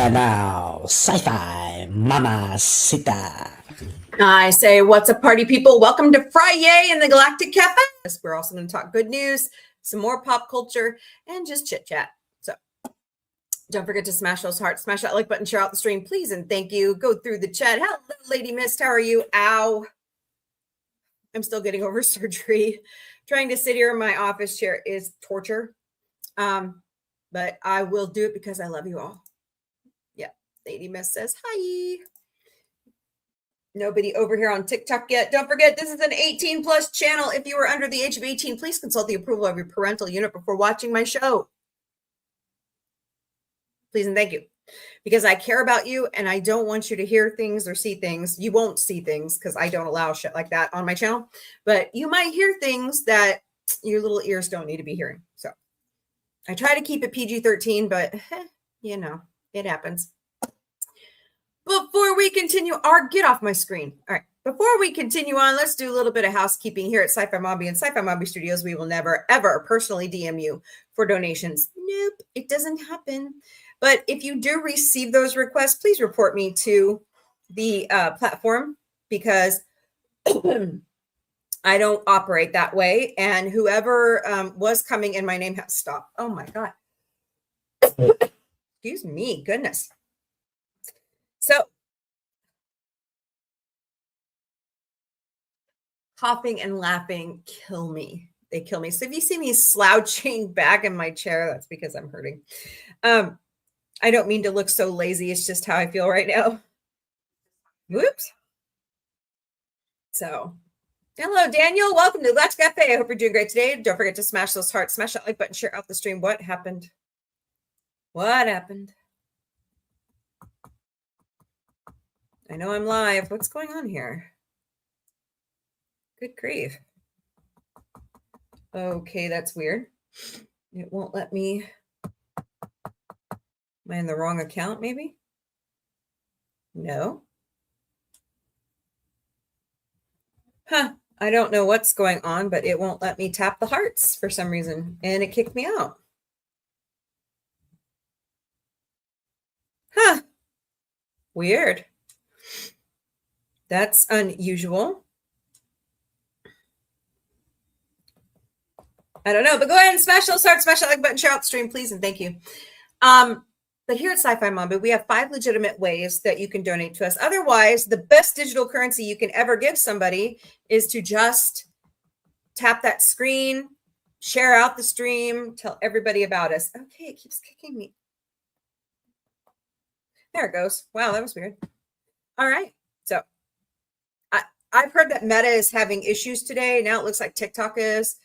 And now, Sci Fi Mamacita. I say, what's up, party people? Welcome to FriYAY in the Galactic Cafe. We're also going to talk good news, some more pop culture, and just chit chat. So don't forget to smash those hearts, smash that like button, share out the stream, please, and thank you. Go through the chat. Hello, Lady Mist. How are you? Ow. I'm still getting over surgery. Trying to sit here in my office chair is torture. But I will do it because I love you all. Yeah. Lady Mist says, hi. Nobody over here on TikTok yet. Don't forget, this is an 18 plus channel. If you are under the age of 18, please consult the approval of your parental unit before watching my show. Please and thank you. Because I care about you and I don't want you to hear things or see things. You won't see things because I don't allow shit like that on my channel. But you might hear things that your little ears don't need to be hearing. So I try to keep it PG-13, but you know, it happens. Before we continue, get off my screen. All right. Before we continue on, let's do a little bit of housekeeping here at Sci Fi Mombie and Sci Fi Mombie Studios. We will never, ever personally DM you for donations. Nope, it doesn't happen. But if you do receive those requests, please report me to the platform because I don't operate that way. And whoever was coming in my name has stopped. Oh, my God. Excuse me. Goodness. So, coughing and laughing kill me. They kill me. So if you see me slouching back in my chair, that's because I'm hurting. I don't mean to look so lazy. It's just how I feel right now. Whoops. So, hello, Daniel. Welcome to Galactic Cafe. I hope you're doing great today. Don't forget to smash those hearts, smash that like button, share out the stream. What happened? What happened? I know I'm live. What's going on here? Good grief. Okay, that's weird. It won't let me. Am I in the wrong account, maybe? No. Huh. I don't know what's going on, but it won't let me tap the hearts for some reason, and it kicked me out. Huh. Weird. That's unusual. I don't know, but go ahead and smash those hearts, smash that like button, share out the stream, please, and thank you. But here at Sci Fi Mombie, we have 5 legitimate ways that you can donate to us. Otherwise, the best digital currency you can ever give somebody is to just tap that screen, share out the stream, tell everybody about us. Okay, it keeps kicking me. There it goes. Wow, that was weird. All right. So I've heard that Meta is having issues today. Now it looks like TikTok is.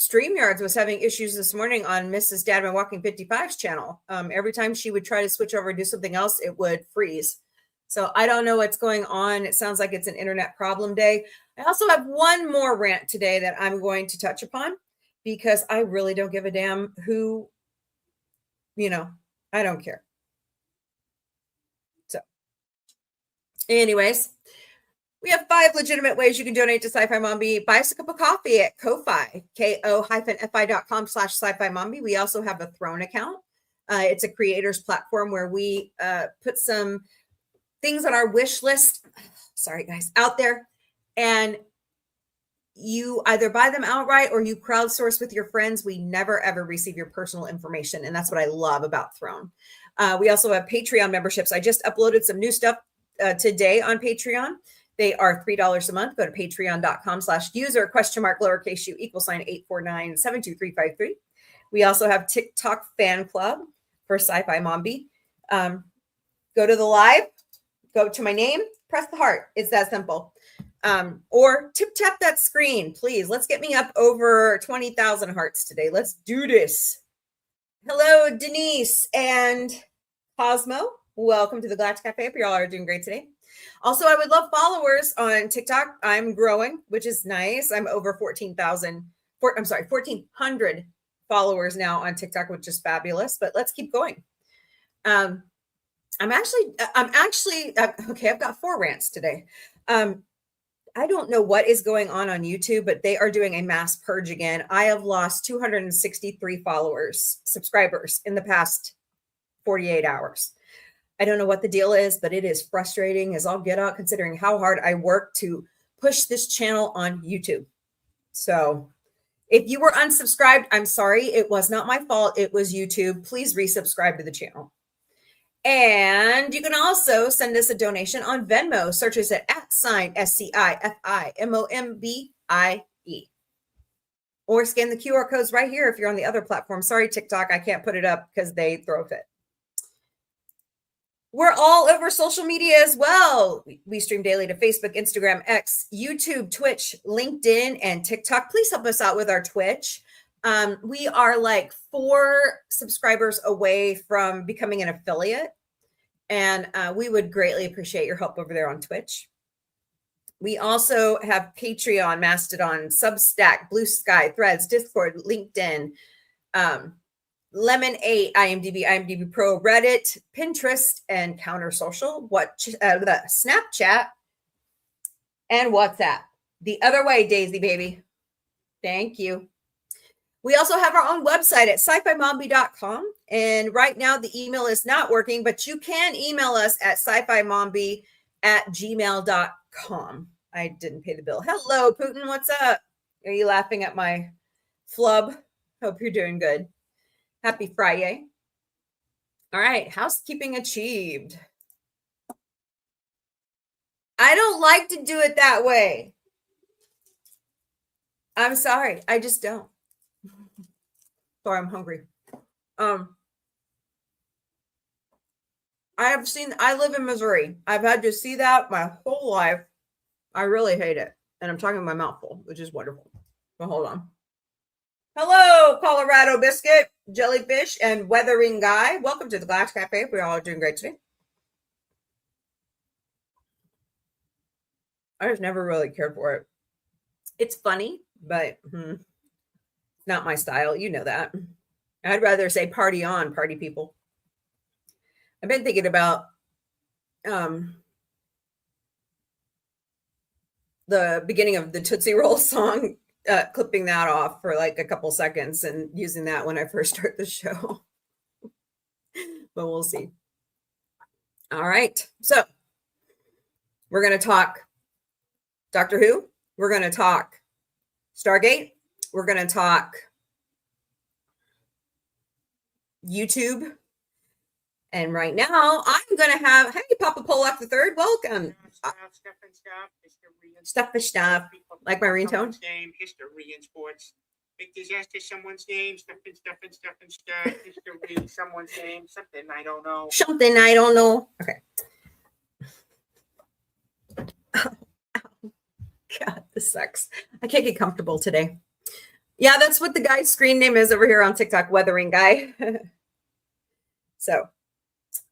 StreamYards was having issues this morning on Mrs. Dadman Walking 55's channel. Every time she would try to switch over and do something else, it would freeze. So I don't know what's going on. It sounds like it's an internet problem day. I also have one more rant today that I'm going to touch upon because I really don't give a damn who, I don't care. So anyways, we have 5 legitimate ways you can donate to Sci Fi Mombie. Buy us a cup of coffee at Ko-Fi, ko-fi.com/Sci-Fi Mombie. We also have a Throne account. It's a creators platform where we put some things on our wish list. Sorry, guys, out there. And you either buy them outright or you crowdsource with your friends. We never, ever receive your personal information. And that's what I love about Throne. We also have Patreon memberships. I just uploaded some new stuff today on Patreon. They are $3 a month. Go to patreon.com/user !lowercase u =849-72353. We also have TikTok fan club for Sci-Fi Mombie. Go to the live, go to my name, press the heart. It's that simple. Or tap that screen, please. Let's get me up over 20,000 hearts today. Let's do this. Hello, Denise and Cosmo. Welcome to the Galactic Cafe. Hope you all are doing great today. Also, I would love followers on TikTok. I'm growing, which is nice. I'm over 1,400 followers now on TikTok, which is fabulous. But let's keep going. I'm actually okay. I've got 4 rants today. I don't know what is going on YouTube, but they are doing a mass purge again. I have lost 263 subscribers in the past 48 hours. I don't know what the deal is, but it is frustrating as all get out, considering how hard I work to push this channel on YouTube. So if you were unsubscribed, I'm sorry. It was not my fault. It was YouTube. Please resubscribe to the channel. And you can also send us a donation on Venmo. Search us at @SciFiMombie. Or scan the QR codes right here if you're on the other platform. Sorry, TikTok, I can't put it up because they throw a fit. We're all over social media as well. We stream daily to Facebook, Instagram, X, YouTube, Twitch, LinkedIn, and TikTok. Please help us out with our Twitch. We are like 4 subscribers away from becoming an affiliate, and we would greatly appreciate your help over there on Twitch. We also have Patreon, Mastodon, Substack, Blue Sky, Threads, Discord, LinkedIn, Lemon8, IMDb Pro, Reddit, Pinterest, and Counter Social, the Snapchat, and WhatsApp. The other way, Daisy baby. Thank you. We also have our own website at scifimombie.com. And right now the email is not working, but you can email us at scifimombie@gmail.com. I didn't pay the bill. Hello, Putin. What's up? Are you laughing at my flub? Hope you're doing good. Happy Friday. All right. Housekeeping achieved. I don't like to do it that way. I'm sorry. I just don't. Sorry, I'm hungry. I live in Missouri. I've had to see that my whole life. I really hate it. And I'm talking with my mouth full, which is wonderful. But hold on. Hello, Colorado Biscuit, Jellyfish, and Weathering Guy. Welcome to the Glass Cafe. We're all doing great today. I just never really cared for it. It's funny, but not my style. You know that. I'd rather say party on, party people. I've been thinking about the beginning of the Tootsie Roll song, clipping that off for like a couple seconds and using that when I first start the show. But we'll see. All right. So we're going to talk Doctor Who. We're going to talk Stargate. We're going to talk YouTube. And right now, I'm going to have, hey, Papa Polak the Third, welcome. Stuff. Like my ringtone. Game, history in sports. Big disaster, someone's name. Stuff. History, someone's name. Something I don't know. Something I don't know. Okay. God, this sucks. I can't get comfortable today. Yeah, that's what the guy's screen name is over here on TikTok, Weathering Guy. So,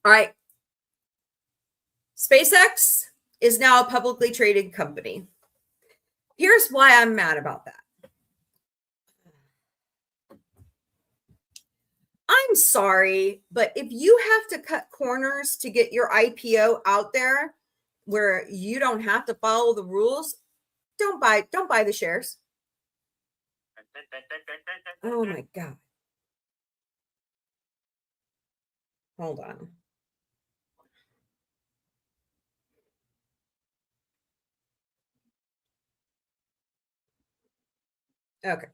all right. SpaceX is now a publicly traded company. Here's why I'm mad about that. I'm sorry, but if you have to cut corners to get your IPO out there where you don't have to follow the rules, don't buy the shares. Oh my God. Hold on. Okay.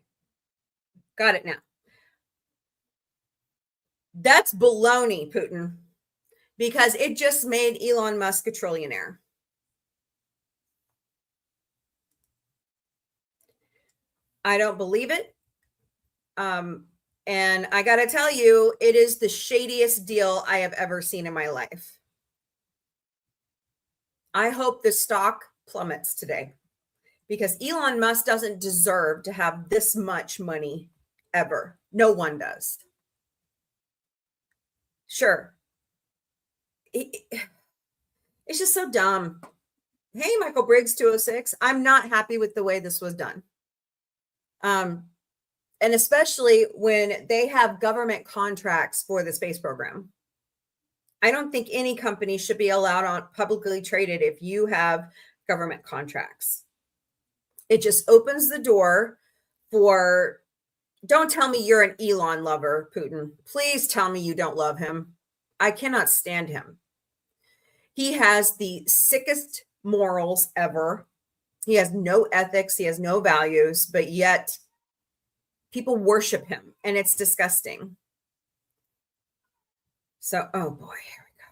Got it now. That's baloney, Putin, because it just made Elon Musk a trillionaire. I don't believe it. And I got to tell you, it is the shadiest deal I have ever seen in my life. I hope the stock plummets today because Elon Musk doesn't deserve to have this much money ever. No one does. Sure. It's just so dumb. Hey, Michael Briggs 206. I'm not happy with the way this was done. And especially when they have government contracts for the space program. I don't think any company should be allowed on publicly traded if you have government contracts. It just opens the door for, don't tell me you're an Elon lover, Putin. Please tell me you don't love him. I cannot stand him. He has the sickest morals ever. He has no ethics. He has no values, but yet people worship him, and it's disgusting. So, oh boy, here we go.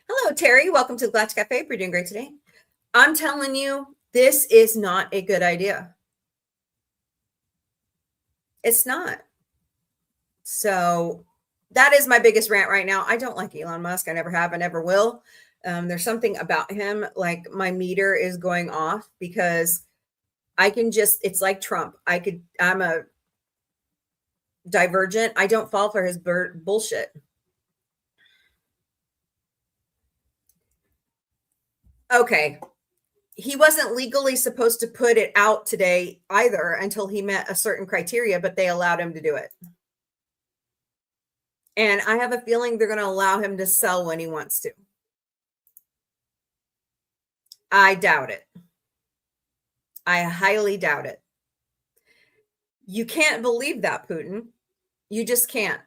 Hello, Terry. Welcome to the Galactic Cafe. We're doing great today. I'm telling you, this is not a good idea. It's not. So that is my biggest rant right now. I don't like Elon Musk. I never have. I never will. There's something about him, like my meter is going off because I can just, it's like Trump. I'm a divergent. I don't fall for his bullshit. Okay. He wasn't legally supposed to put it out today either until he met a certain criteria, but they allowed him to do it. And I have a feeling they're going to allow him to sell when he wants to. I doubt it. I highly doubt it. You can't believe that, Putin. You just can't.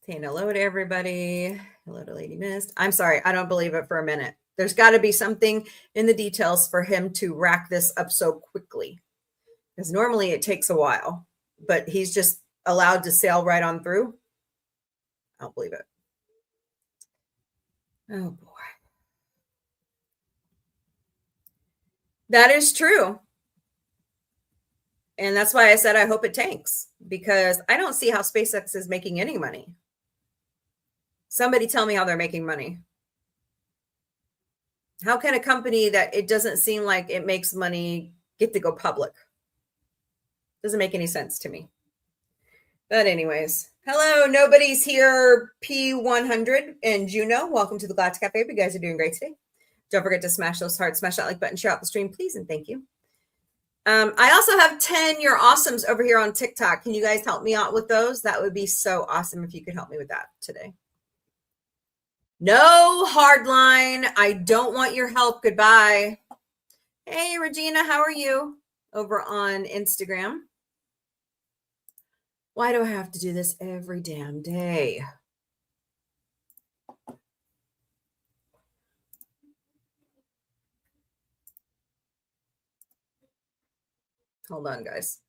Saying hello to everybody. Hello to Lady Mist. I'm sorry. I don't believe it for a minute. There's got to be something in the details for him to rack this up so quickly. Because normally it takes a while. But he's just allowed to sail right on through. I don't believe it. Oh, boy. That is true. And that's why I said I hope it tanks. Because I don't see how SpaceX is making any money. Somebody tell me how they're making money. How can a company that it doesn't seem like it makes money get to go public? Doesn't make any sense to me. But anyways, hello, nobody's here. P100 and Juno, welcome to the Galactic Cafe. You guys are doing great today. Don't forget to smash those hearts, smash that like button, share out the stream, please, and thank you. I also have 10 You're Awesomes over here on TikTok. Can you guys help me out with those? That would be so awesome if you could help me with that today. No hardline. I don't want your help. Goodbye. Hey, Regina, how are you? Over on Instagram. Why do I have to do this every damn day? Hold on, guys.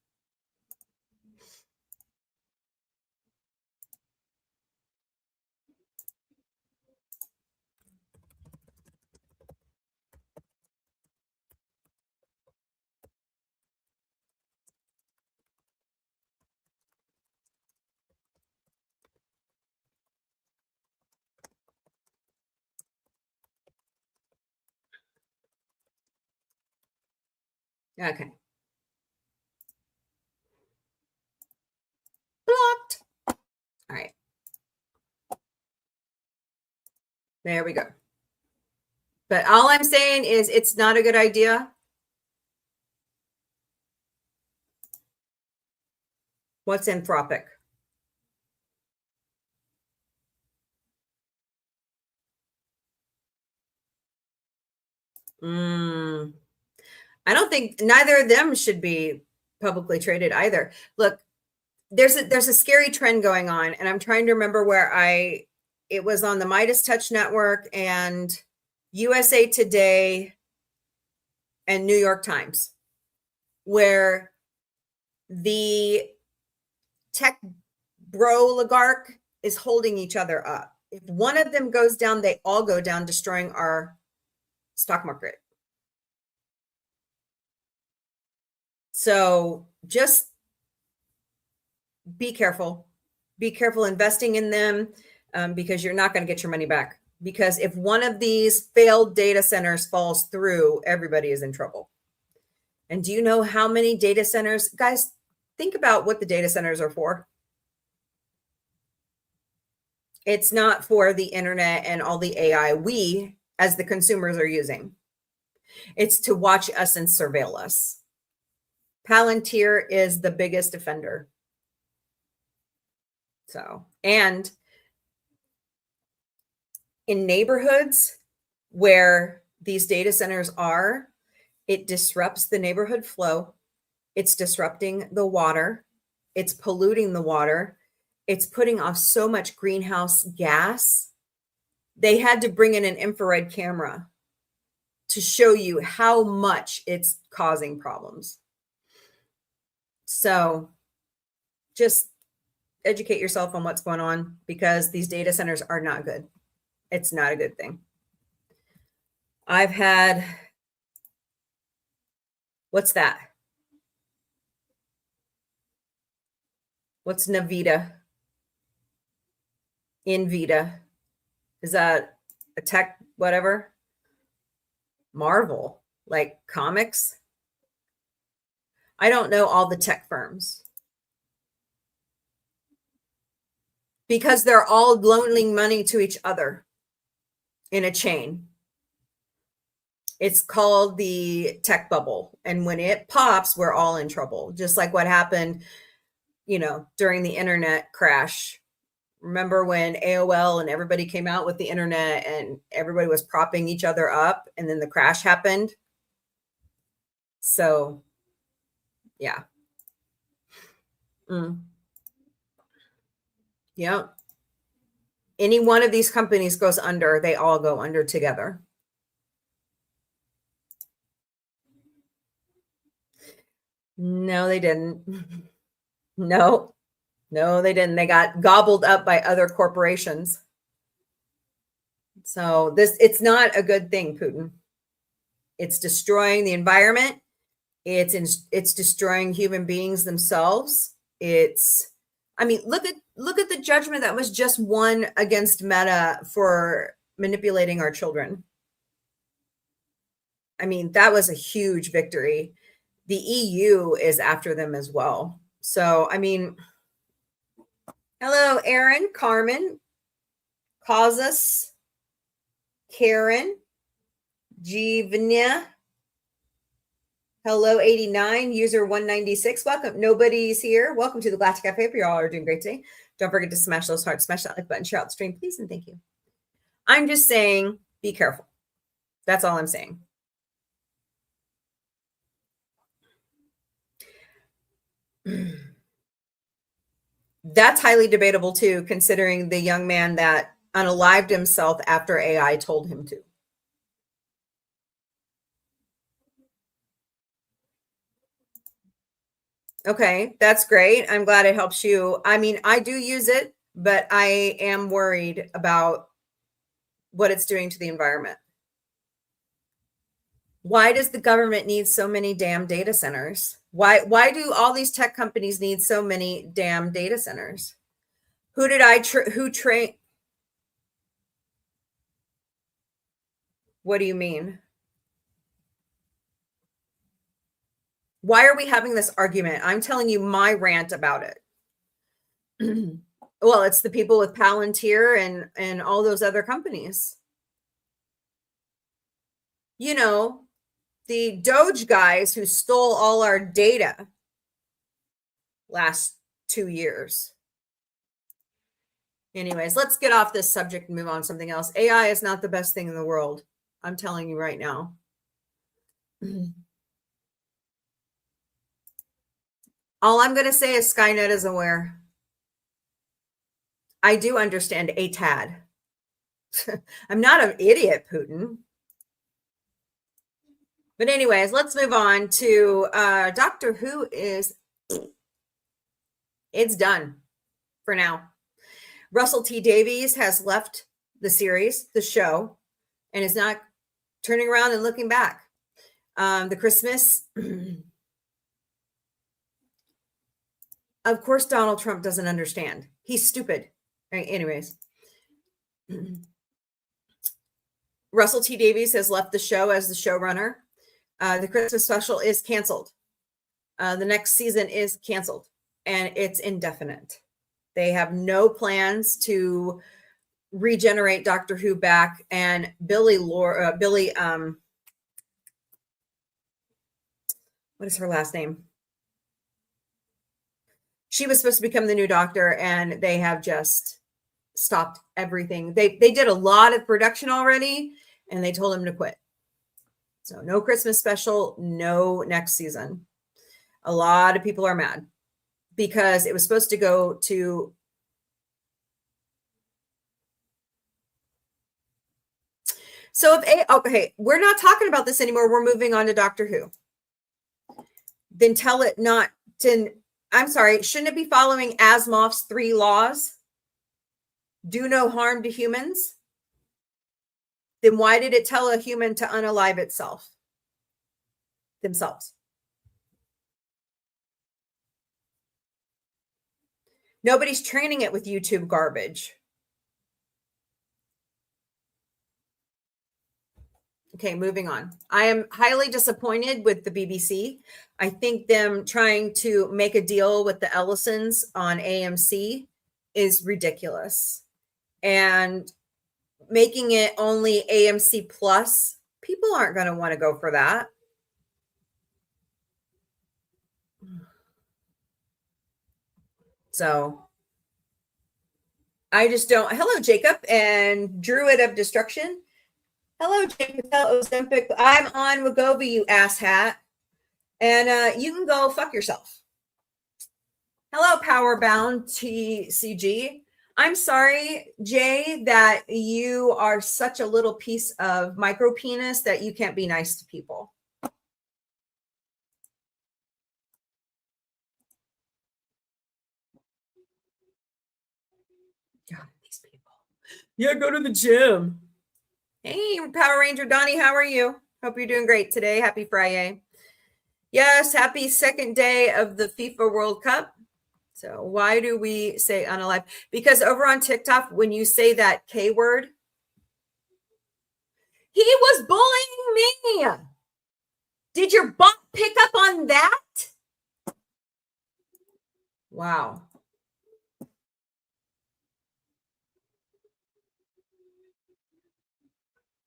Okay. Blocked. All right. There we go. But all I'm saying is it's not a good idea. What's anthropic? I don't think neither of them should be publicly traded either. Look, there's a scary trend going on, and I'm trying to remember where it was on the Midas Touch Network and USA Today and New York Times, where the tech bro oligarch is holding each other up. If one of them goes down, they all go down, destroying our stock market. So just be careful. Be careful investing in them because you're not going to get your money back. Because if one of these failed data centers falls through, everybody is in trouble. And do you know how many data centers? Guys, think about what the data centers are for. It's not for the internet and all the AI we, as the consumers, are using. It's to watch us and surveil us. Palantir is the biggest offender. So, and in neighborhoods where these data centers are, it disrupts the neighborhood flow. It's disrupting the water. It's polluting the water. it's putting off so much greenhouse gas. They had to bring in an infrared camera to show you how much it's causing problems. So just educate yourself on what's going on, because these data centers are not good. It's not a good thing. I've had, what's that? What's Navita? Invita? Is that a tech whatever? Marvel, like comics? I don't know all the tech firms, because they're all loaning money to each other in a chain. It's called the tech bubble. And when it pops, we're all in trouble. Just like what happened, during the internet crash. Remember when AOL and everybody came out with the internet and everybody was propping each other up, and then the crash happened? So, yeah. Yeah. Any one of these companies goes under, they all go under together. No, they didn't. No, they didn't. They got gobbled up by other corporations. So it's not a good thing, Putin. It's destroying the environment. It's destroying human beings themselves. Look at the judgment that was just won against Meta for manipulating our children. That was a huge victory. The EU is after them as well. So, hello, Aaron, Carmen, Causus, Karen, Givnia. Hello, 89, user 196. Welcome. Nobody's here. Welcome to the Galactic Cafe. Hope you all are doing great today. Don't forget to smash those hearts, smash that like button, share out the stream, please, and thank you. I'm just saying, be careful. That's all I'm saying. That's highly debatable too, considering the young man that unalived himself after AI told him to. Okay, that's great. I'm glad it helps you. I do use it, but I am worried about what it's doing to the environment. Why does the government need so many damn data centers? Why do all these tech companies need so many damn data centers? Who train? What do you mean? Why are we having this argument? I'm telling you my rant about it. Well, it's the people with Palantir and all those other companies. The Doge guys who stole all our data last 2 years. Anyways, let's get off this subject and move on to something else. AI is not the best thing in the world. I'm telling you right now. All I'm going to say is Skynet is aware. I do understand a tad. I'm not an idiot, Putin. But anyways, let's move on to Doctor Who. It's done for now. Russell T Davies has left the series, the show, and is not turning around and looking back. The Christmas... Of course, Donald Trump doesn't understand. He's stupid. Right, anyways. Russell T Davies has left the show as the showrunner. The Christmas special is canceled. The next season is canceled, and it's indefinite. They have no plans to regenerate Doctor Who back. And Billy, what is her last name? She was supposed to become the new Doctor, and they have just stopped everything. They did a lot of production already, and they told him to quit. So no Christmas special, no next season. A lot of people are mad because it was supposed to go to So okay, we're not talking about this anymore. We're moving on to Doctor Who. Then tell it not to, I'm sorry, shouldn't it be following Asimov's 3 laws? Do no harm to humans? Then why did it tell a human to unalive itself? Themselves. Nobody's training it with YouTube garbage. Okay, moving on. I am highly disappointed with the BBC. I think them trying to make a deal with the Ellisons on AMC is ridiculous. And making it only AMC Plus, people aren't going to want to go for that. So I just don't. Hello, Jacob and Druid of Destruction. Hello, Jacob. Ozempic. I'm on Wegovy, you asshat. And you can go fuck yourself. Hello, Powerbound TCG. I'm sorry, Jay, that you are such a little piece of micro penis that you can't be nice to people. God, these people. Yeah, go to the gym. Hey, Power Ranger Donnie, how are you? Hope you're doing great today. Happy FriYAY. Yes, happy second day of the FIFA World Cup. So why do we say unalive? Because over on TikTok, when you say that K word, he was bullying me. Did your bot pick up on that? Wow.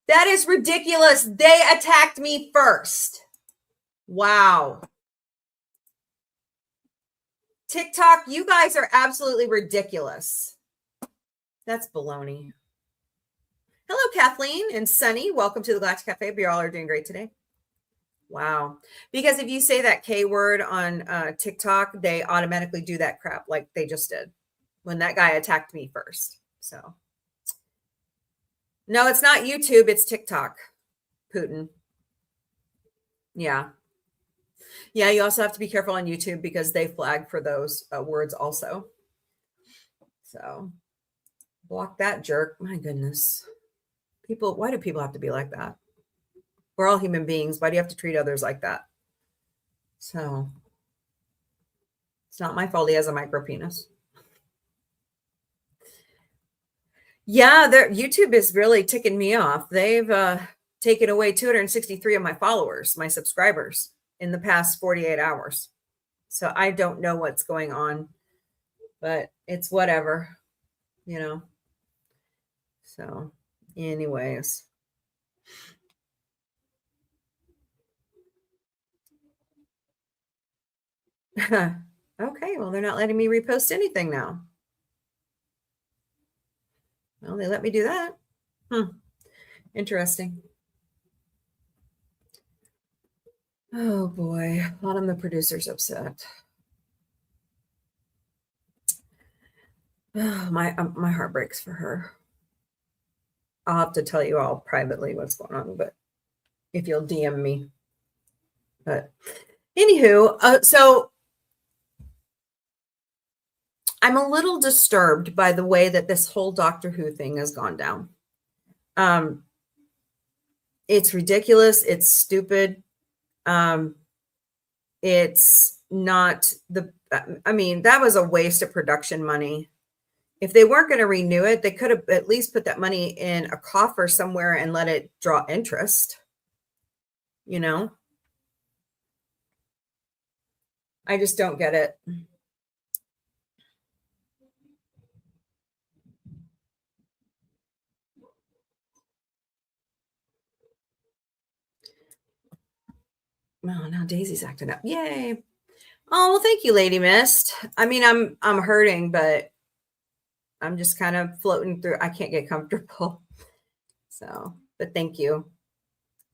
That is ridiculous. They attacked me first. Wow. TikTok, you guys are absolutely ridiculous. That's baloney. Hello, Kathleen and Sunny. Welcome to the Galactic Cafe. You all are doing great today. Wow. Because if you say that K word on TikTok, they automatically do that crap like they just did when that guy attacked me first. So, no, it's not YouTube. It's TikTok. Putin. Yeah. Yeah, you also have to be careful on YouTube because they flag for those words also. So, block that jerk. My goodness. People, why do people have to be like that? We're all human beings. Why do you have to treat others like that? So, it's not my fault he has a micro penis. Yeah, YouTube is really ticking me off. They've taken away 263 of my followers, my subscribers, in the past 48 hours. So I don't know what's going on, but it's whatever, you know. So, anyways. Okay, well, they're not letting me repost anything now. Well, they let me do that. Interesting. Oh boy, Autumn, the producer's upset. Oh, my heart breaks for her. I'll have to tell you all privately what's going on, but if you'll DM me. But anywho, so I'm a little disturbed by the way that this whole Doctor Who thing has gone down. It's ridiculous. It's stupid. It's not that was a waste of production money. If they weren't going to renew it, they could have at least put that money in a coffer somewhere and let it draw interest. You know? I just don't get it. Oh, now Daisy's acting up. Yay. Oh, well, thank you, Lady Mist. I mean, I'm hurting, but I'm just kind of floating through. I can't get comfortable. So, but thank you.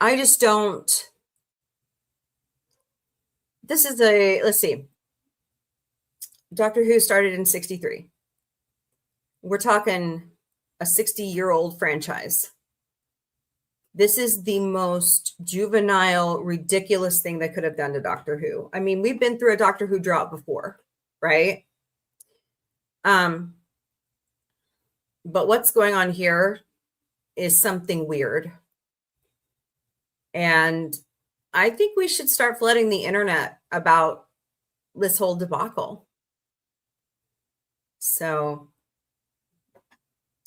I just don't. This is let's see. Doctor Who started in 1963. We're talking a 60-year-old franchise This is the most juvenile, ridiculous thing they could have done to Doctor Who. I mean, we've been through a Doctor Who drop before, right? But what's going on here is something weird. And I think we should start flooding the internet about this whole debacle. So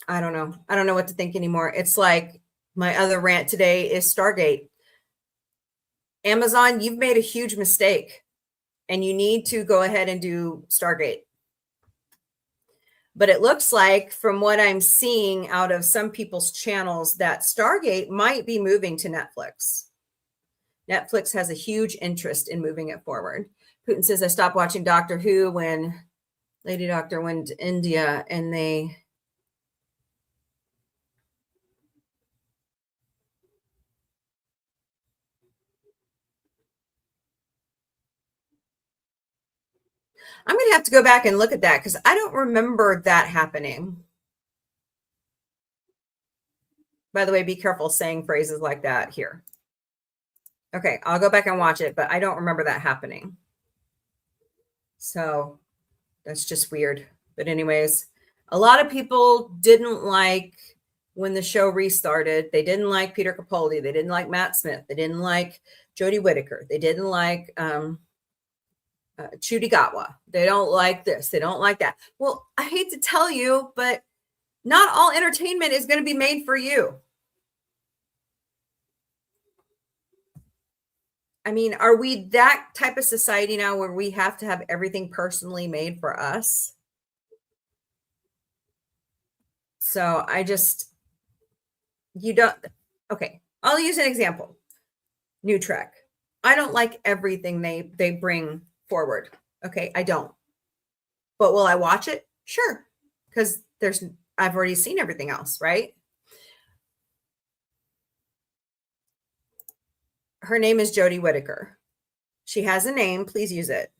I don't know. I don't know what to think anymore. It's like my other rant today is Stargate. Amazon, you've made a huge mistake and you need to go ahead and do Stargate. But it looks like from what I'm seeing out of some people's channels that Stargate might be moving to Netflix. Netflix has a huge interest in moving it forward. Putin says, I stopped watching Doctor Who when Lady Doctor went to India and they... I'm going to have to go back and look at that because I don't remember that happening. By the way, be careful saying phrases like that here. Okay, I'll go back and watch it, but I don't remember that happening. So that's just weird. But anyways, a lot of people didn't like when the show restarted. They didn't like Peter Capaldi. They didn't like Matt Smith. They didn't like Jodie Whittaker. They didn't like Chudi Gatwa. They don't like this. They don't like that. Well, I hate to tell you, but not all entertainment is going to be made for you. I mean, are we that type of society now where we have to have everything personally made for us? So I just, you don't, okay, I'll use an example. New Trek. I don't like everything they bring forward. Okay, I don't. But will I watch it? Sure. Because I've already seen everything else, right? Her name is Jodie Whittaker. She has a name. Please use it.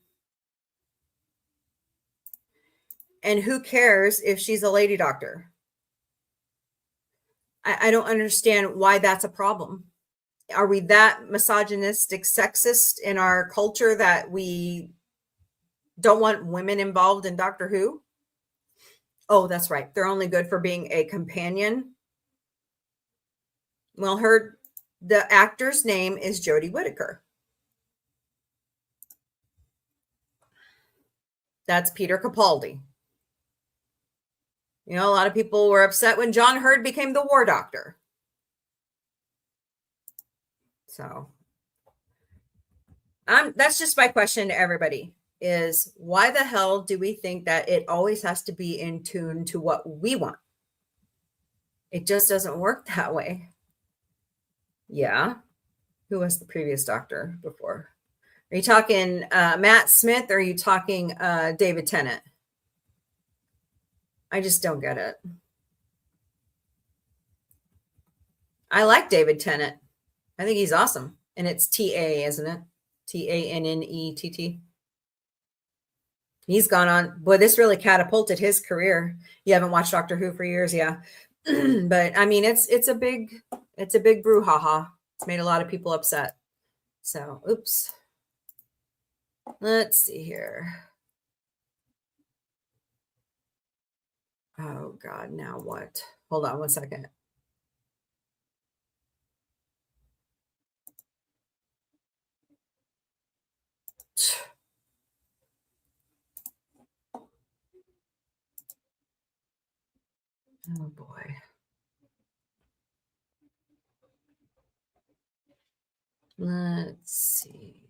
And who cares if she's a lady doctor? I don't understand why that's a problem. Are we that misogynistic, sexist in our culture that we don't want women involved in Doctor Who? Oh, that's right. They're only good for being a companion. Well, the actor's name is Jodie Whittaker. That's Peter Capaldi. You know, a lot of people were upset when John Hurd became the War Doctor. So that's just my question to everybody is why the hell do we think that it always has to be in tune to what we want? It just doesn't work that way. Yeah. Who was the previous doctor before? Are you talking Matt Smith or are you talking David Tennant? I just don't get it. I like David Tennant. I think he's awesome. And it's T-A, isn't it? T-A-N-N-E-T-T. He's gone on. Boy, this really catapulted his career. You haven't watched Doctor Who for years, yeah. But I mean, it's a big brouhaha. It's made a lot of people upset. So, oops. Let's see here. Oh God, now what? Hold on one second. Oh boy. Let's see.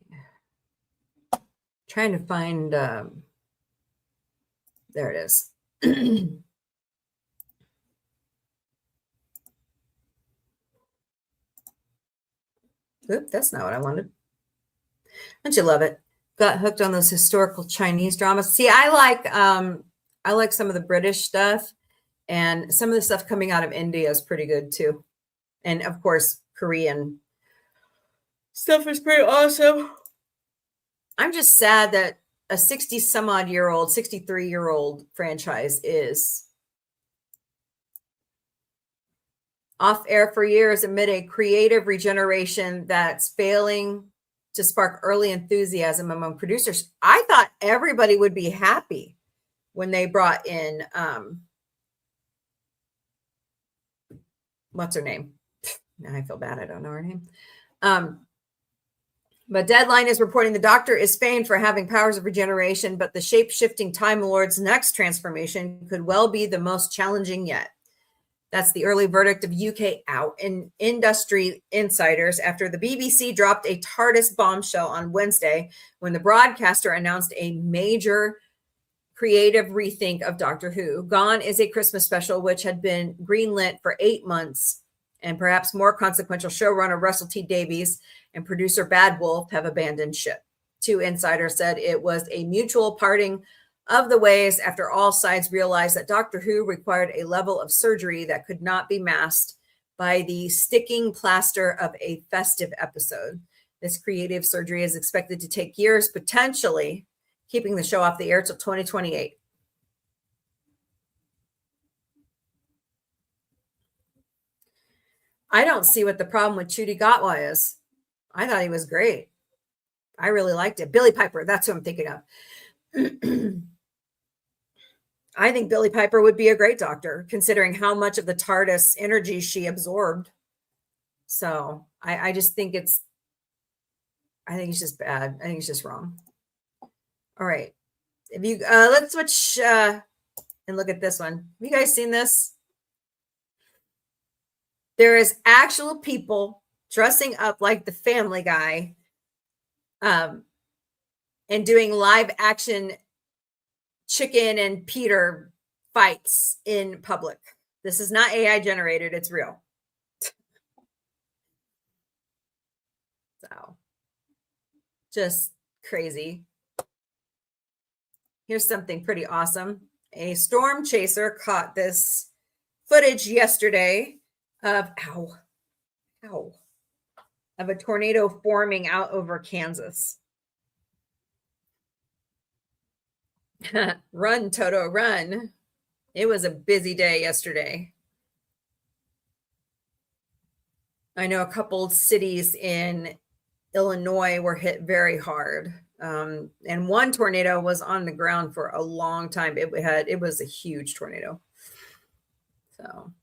Trying to find there it is. Oop, that's not what I wanted. Don't you love it? Got hooked on those historical Chinese dramas. See, I like some of the British stuff, and some of the stuff coming out of India is pretty good too. And of course, Korean stuff is pretty awesome. I'm just sad that a 63-year-old franchise is off air for years amid a creative regeneration that's failing to spark early enthusiasm among producers. I thought everybody would be happy when they brought in what's her name? Now I feel bad. I don't know her name. But Deadline is reporting the Doctor is famed for having powers of regeneration, but the shape-shifting Time Lord's next transformation could well be the most challenging yet. That's the early verdict of UK out in industry insiders after the BBC dropped a TARDIS bombshell on Wednesday when the broadcaster announced a major creative rethink of Doctor Who. Gone is a Christmas special, which had been greenlit for 8 months, and perhaps more consequential showrunner Russell T Davies and producer Bad Wolf have abandoned ship. Two insiders said it was a mutual parting of the ways after all sides realized that Doctor Who required a level of surgery that could not be masked by the sticking plaster of a festive episode. This creative surgery is expected to take years, potentially keeping the show off the air till 2028. I don't see what the problem with Ncuti Gatwa is. I thought he was great. I really liked it. Billy Piper, that's who I'm thinking of. I think Billy Piper would be a great Doctor, considering how much of the TARDIS energy she absorbed. So I just think it's just bad. I think it's just wrong. All right. If you let's switch and look at this one. Have you guys seen this? There is actual people dressing up like the Family Guy and doing live action Chicken and Peter fights in public. This is not AI generated, it's real. So just crazy. Here's something pretty awesome. A storm chaser caught this footage yesterday of of a tornado forming out over Kansas. Run, Toto, run. It was a busy day yesterday. I know a couple cities in Illinois were hit very hard. And one tornado was on the ground for a long time. It was a huge tornado. So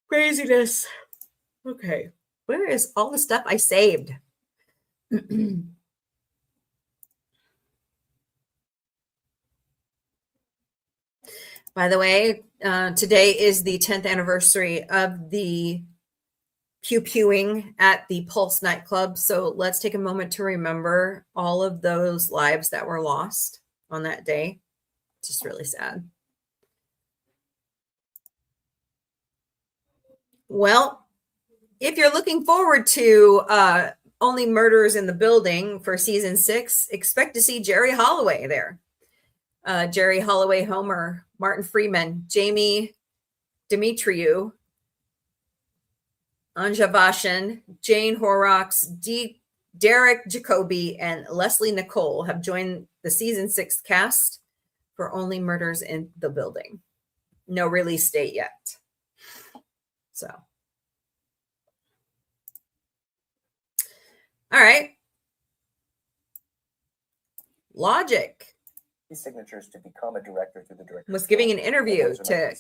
craziness. Okay. Where is all the stuff I saved? By the way, today is the 10th anniversary of the pew-pewing at the Pulse nightclub. So let's take a moment to remember all of those lives that were lost on that day. Just really sad. Well, if you're looking forward to Only Murders in the Building for season 6, expect to see Jerry Holloway there. Jerry Holloway Homer, Martin Freeman, Jamie Demetriou, Anja Vashan, Jane Horrocks, Derek Jacobi, and Leslie Nicole have joined the season 6 cast for Only Murders in the Building. No release date yet. So, all right. Logic signatures to become a director through the director was giving an interview to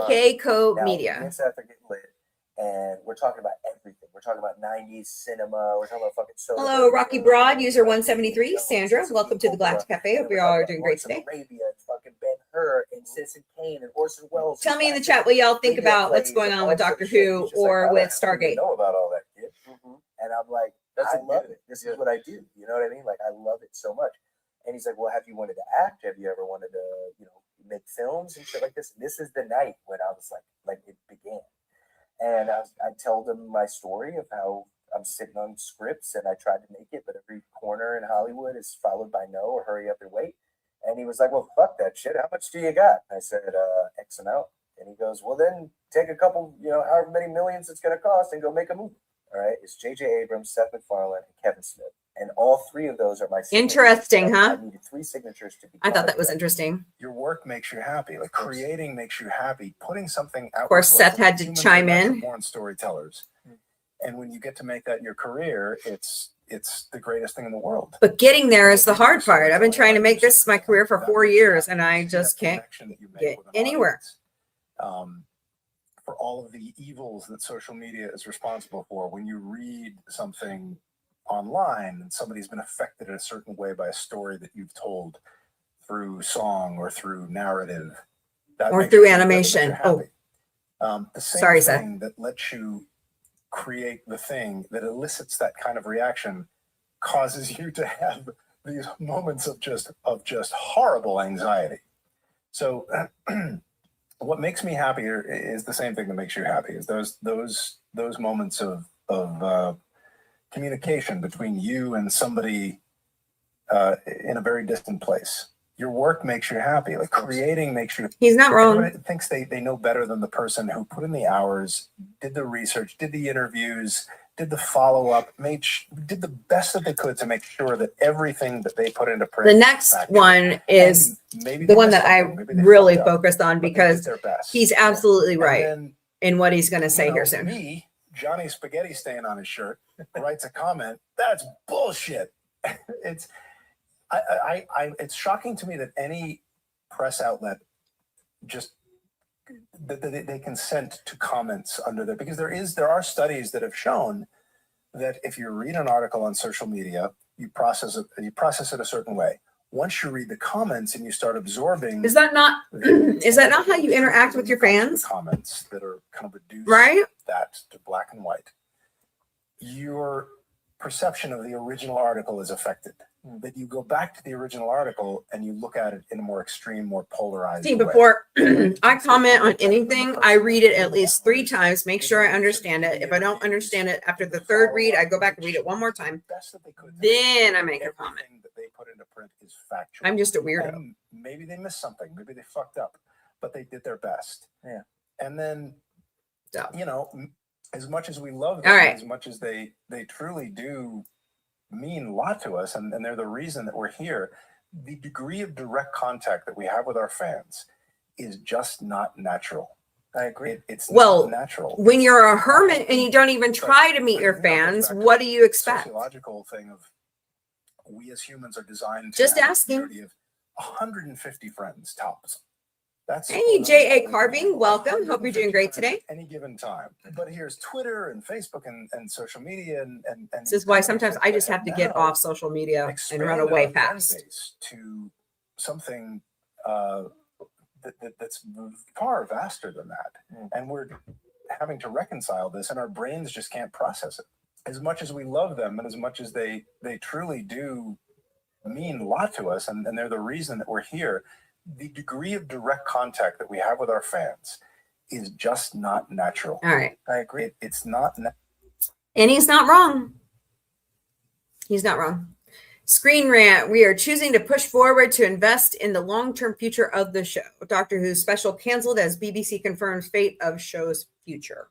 Keiko Media. Me and Seth are getting lit, and we're talking about everything. We're talking about 90s cinema. We're talking about fucking soda. Hello, Rocky Broad, user 173. Sandra, welcome to the Galactic Cafe. Hope you all are doing great today. Arabia and fucking Ben-Hur and Citizen Kane and Orson Welles. Tell me in the chat what y'all think about what's going on with Doctor Who or with Stargate. I know about all that, kid. And I'm like, I love it. This is what I do. You know what I mean? Like, I love it so much. And he's like, well, have you wanted to act? Have you ever wanted to, make films and shit like this? And this is the night when I was like it began. And I told him my story of how I'm sitting on scripts and I tried to make it, but every corner in Hollywood is followed by no or hurry up and wait. And he was like, well, fuck that shit. How much do you got? I said, X amount. And he goes, well, then take a couple, however many millions it's going to cost and go make a movie. All right. It's J.J. Abrams, Seth MacFarlane, and Kevin Smith. And all three of those are my signatures. Interesting, huh? I needed 3 signatures to be. I thought that was interesting. Your work makes you happy. Like creating makes you happy. Putting something out. Of course, Seth had to chime in. Born storytellers, and when you get to make that your career, it's the greatest thing in the world. But getting there is the hard part. I've been trying to make this my career for 4 years, and I just can't get anywhere. For all of the evils that social media is responsible for, when you read something online and somebody's been affected in a certain way by a story that you've told through song or through narrative, or through animation. The same sorry, thing Seth. that lets you create the thing that elicits that kind of reaction causes you to have these moments of just horrible anxiety. So what makes me happier is the same thing that makes you happy, is those moments of communication between you and somebody in a very distant place. Your work makes you happy. Like creating makes you. He's not wrong. Everybody thinks they know better than the person who put in the hours, did the research, did the interviews, did the follow up, did the best that they could to make sure that everything that they put into print. The next one is the one that I really focused on because he's absolutely right in what he's going to say here soon. Me, Johnny Spaghetti stain on his shirt, writes a comment. That's bullshit. It's shocking to me that any press outlet just that they consent to comments under there, because there are studies that have shown that if you read an article on social media, you process it a certain way. Once you read the comments and you start absorbing, is that not how you interact with your fans? Comments that are kind of reduced that to black and white. Your perception of the original article is affected. That you go back to the original article and you look at it in a more extreme, more polarized way. Before I comment on anything, I read it at least 3 times, make sure I understand it. If I don't understand it after the 3rd read, I go back and read it one more time. Then I make a comment. That they put into print is factual. I'm just a weirdo. And maybe they missed something. Maybe they fucked up, but they did their best. Yeah. And then, as much as we love them, as much as they truly do mean a lot to us, and they're the reason that we're here, the degree of direct contact that we have with our fans is just not natural. I agree. It's not natural. When you're a hermit and you don't even try to meet your fans, what do you expect? Sociological thing of we as humans are designed to just have asking. a community of 150 friends tops. That's hey, J.A. Carving, welcome. Hope you're doing great today. Any given time. But here's Twitter and Facebook and social media. And this is why sometimes I just have to get off social media and run away fast. To something that's far vaster than that. And we're having to reconcile this, and our brains just can't process it. As much as we love them and as much as they truly do mean a lot to us, and they're the reason that we're here, the degree of direct contact that we have with our fans is just not natural. All right. I agree. It's not. And he's not wrong. He's not wrong. Screen Rant. We are choosing to push forward to invest in the long-term future of the show. Doctor Who special canceled as BBC confirms fate of show's future.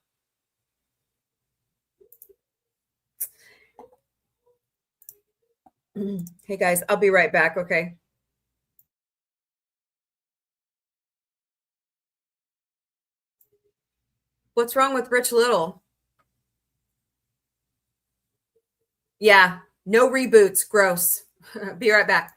Hey guys, I'll be right back. Okay. What's wrong with Rich Little? Yeah, no reboots. Gross. Be right back.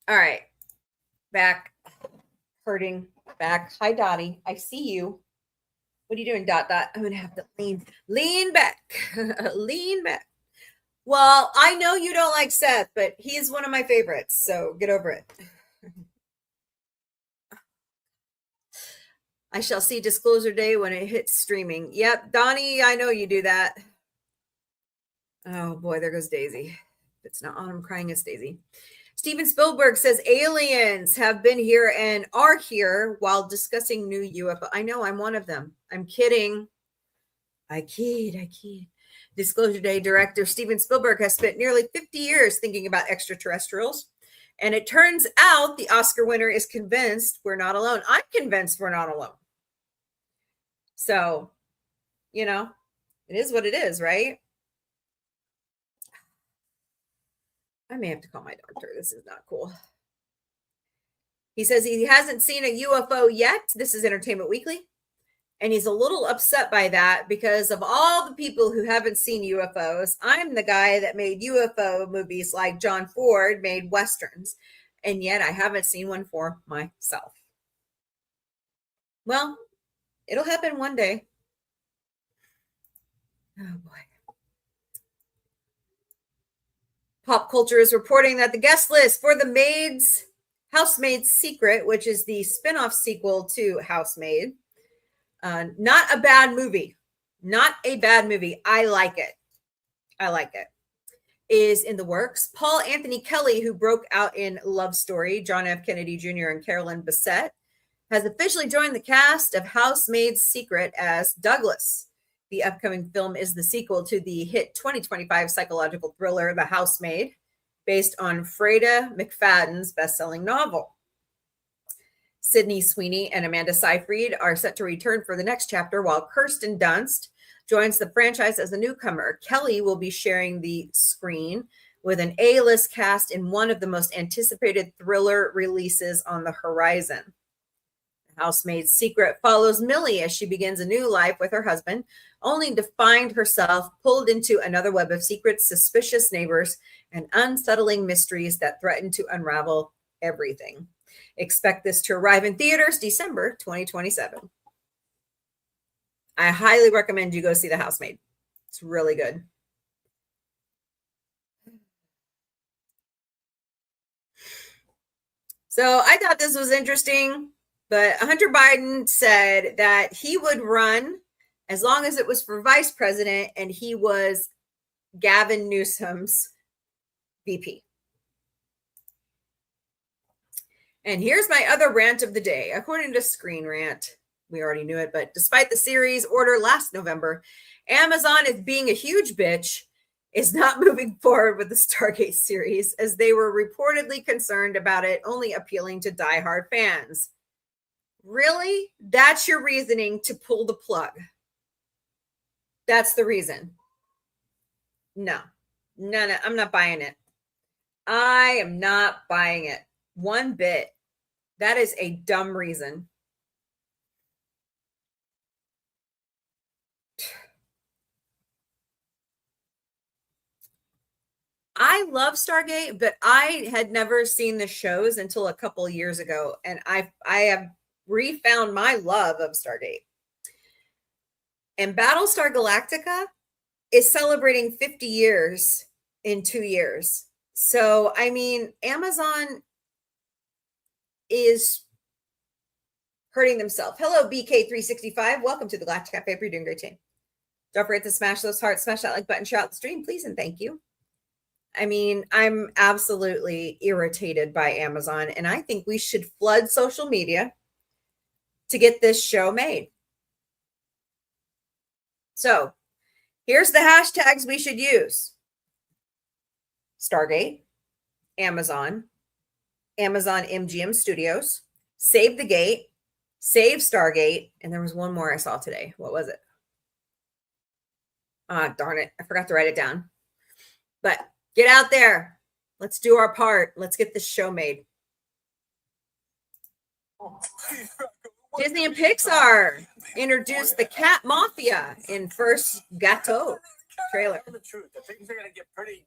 All right. Back. Hurting. Back. Hi, Dottie. I see you. What are you doing, Dot Dot? I'm gonna have to lean back, lean back. Well, I know you don't like Seth, but he is one of my favorites, so get over it. I shall see Disclosure Day when it hits streaming. Yep, Donnie, I know you do that. Oh boy, there goes Daisy. If it's not on, I'm crying, it's Daisy. Steven Spielberg says aliens have been here and are here while discussing new UFO. I know, I'm one of them. I'm kidding. I kid. Disclosure Day director Steven Spielberg has spent nearly 50 years thinking about extraterrestrials. And it turns out the Oscar winner is convinced we're not alone. I'm convinced we're not alone. So, you know, it is what it is, right? I may have to call my doctor. This is not cool. He says he hasn't seen a UFO yet. This is Entertainment Weekly. And he's a little upset by that because of all the people who haven't seen UFOs. I'm the guy that made UFO movies like John Ford made Westerns. And yet I haven't seen one for myself. Well, it'll happen one day. Oh boy. Pop Culture is reporting that the guest list for The Housemaid's Secret, which is the spin-off sequel to Housemaid, not a bad movie. Not a bad movie. I like it. Is in the works. Paul Anthony Kelly, who broke out in Love Story, John F. Kennedy Jr. and Carolyn Bessette, has officially joined the cast of Housemaid's Secret as Douglas. The upcoming film is the sequel to the hit 2025 psychological thriller, The Housemaid, based on Freda McFadden's best-selling novel. Sydney Sweeney and Amanda Seyfried are set to return for the next chapter, while Kirsten Dunst joins the franchise as a newcomer. Kelly will be sharing the screen with an A-list cast in one of the most anticipated thriller releases on the horizon. The Housemaid's Secret follows Millie as she begins a new life with her husband, only to find herself pulled into another web of secrets, suspicious neighbors, and unsettling mysteries that threaten to unravel everything. Expect this to arrive in theaters December 2027. I highly recommend you go see The Housemaid. It's really good. So I thought this was interesting, but Hunter Biden said that he would run as long as it was for vice president and he was Gavin Newsom's VP. And here's my other rant of the day. According to Screen Rant, we already knew it, but despite the series order last November, Amazon is being a huge bitch, is not moving forward with the Stargate series as they were reportedly concerned about it only appealing to diehard fans. Really? That's your reasoning to pull the plug? That's the reason. No, I'm not buying it. I am not buying it one bit. That is a dumb reason. I love Stargate, but I had never seen the shows until a couple years ago, and I have refound my love of Stargate. And Battlestar Galactica is celebrating 50 years in 2 years. So, I mean, Amazon is hurting themselves. Hello, BK365. Welcome to the Galactic Cafe. You're doing great, team. Don't forget to smash those hearts, smash that like button, share out the stream, please, and thank you. I mean, I'm absolutely irritated by Amazon, and I think we should flood social media to get this show made. So here's the hashtags we should use. Stargate, Amazon MGM Studios, Save the Gate, Save Stargate, and there was one more I saw today. What was it? Darn it. I forgot to write it down. But get out there. Let's do our part. Let's get this show made. Disney and Pixar introduced the Cat Mafia in first Gateau trailer. The truth, that things are gonna get pretty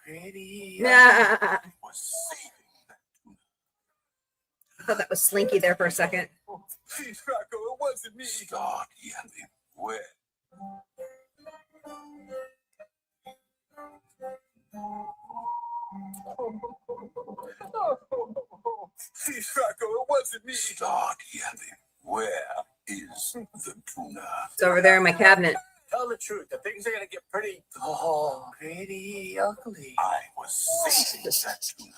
pretty. I thought that was Slinky there for a second. Please, Rocco, it was wasn't me. Start yapping. Where? Please, Rocco, it wasn't me. Start yapping. Where is the tuna? It's over there in my cabinet. Tell the truth. The things are gonna get pretty ugly. I was saving that tuna.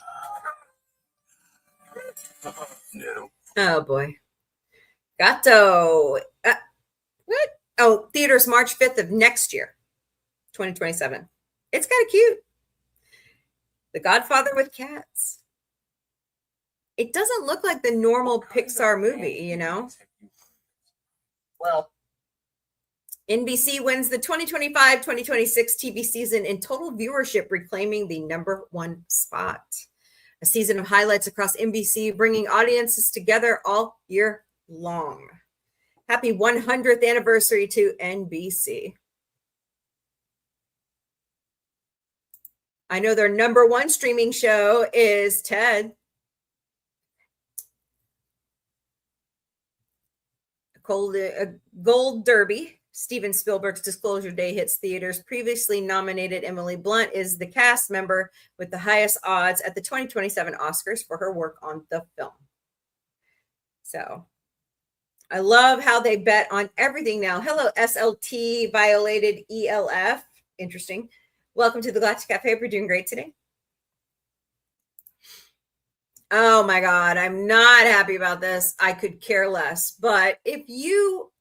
No. Oh boy. Gato. What? Oh, theaters March 5th of next year, 2027. It's kind of cute. The Godfather with cats. It doesn't look like the normal Pixar movie, you know? Well, NBC wins the 2025-2026 TV season in total viewership, reclaiming the #1 spot. A season of highlights across NBC, bringing audiences together all year long. Happy 100th anniversary to NBC. I know their #1 streaming show is Ted. Gold Derby. Steven Spielberg's Disclosure Day hits theaters. Previously nominated Emily Blunt is the cast member with the highest odds at the 2027 Oscars for her work on the film. So I love how they bet on everything now. Hello, SLT violated ELF. Interesting. Welcome to the Galactic Cafe. We're doing great today. Oh my God, I'm not happy about this. I could care less. But if you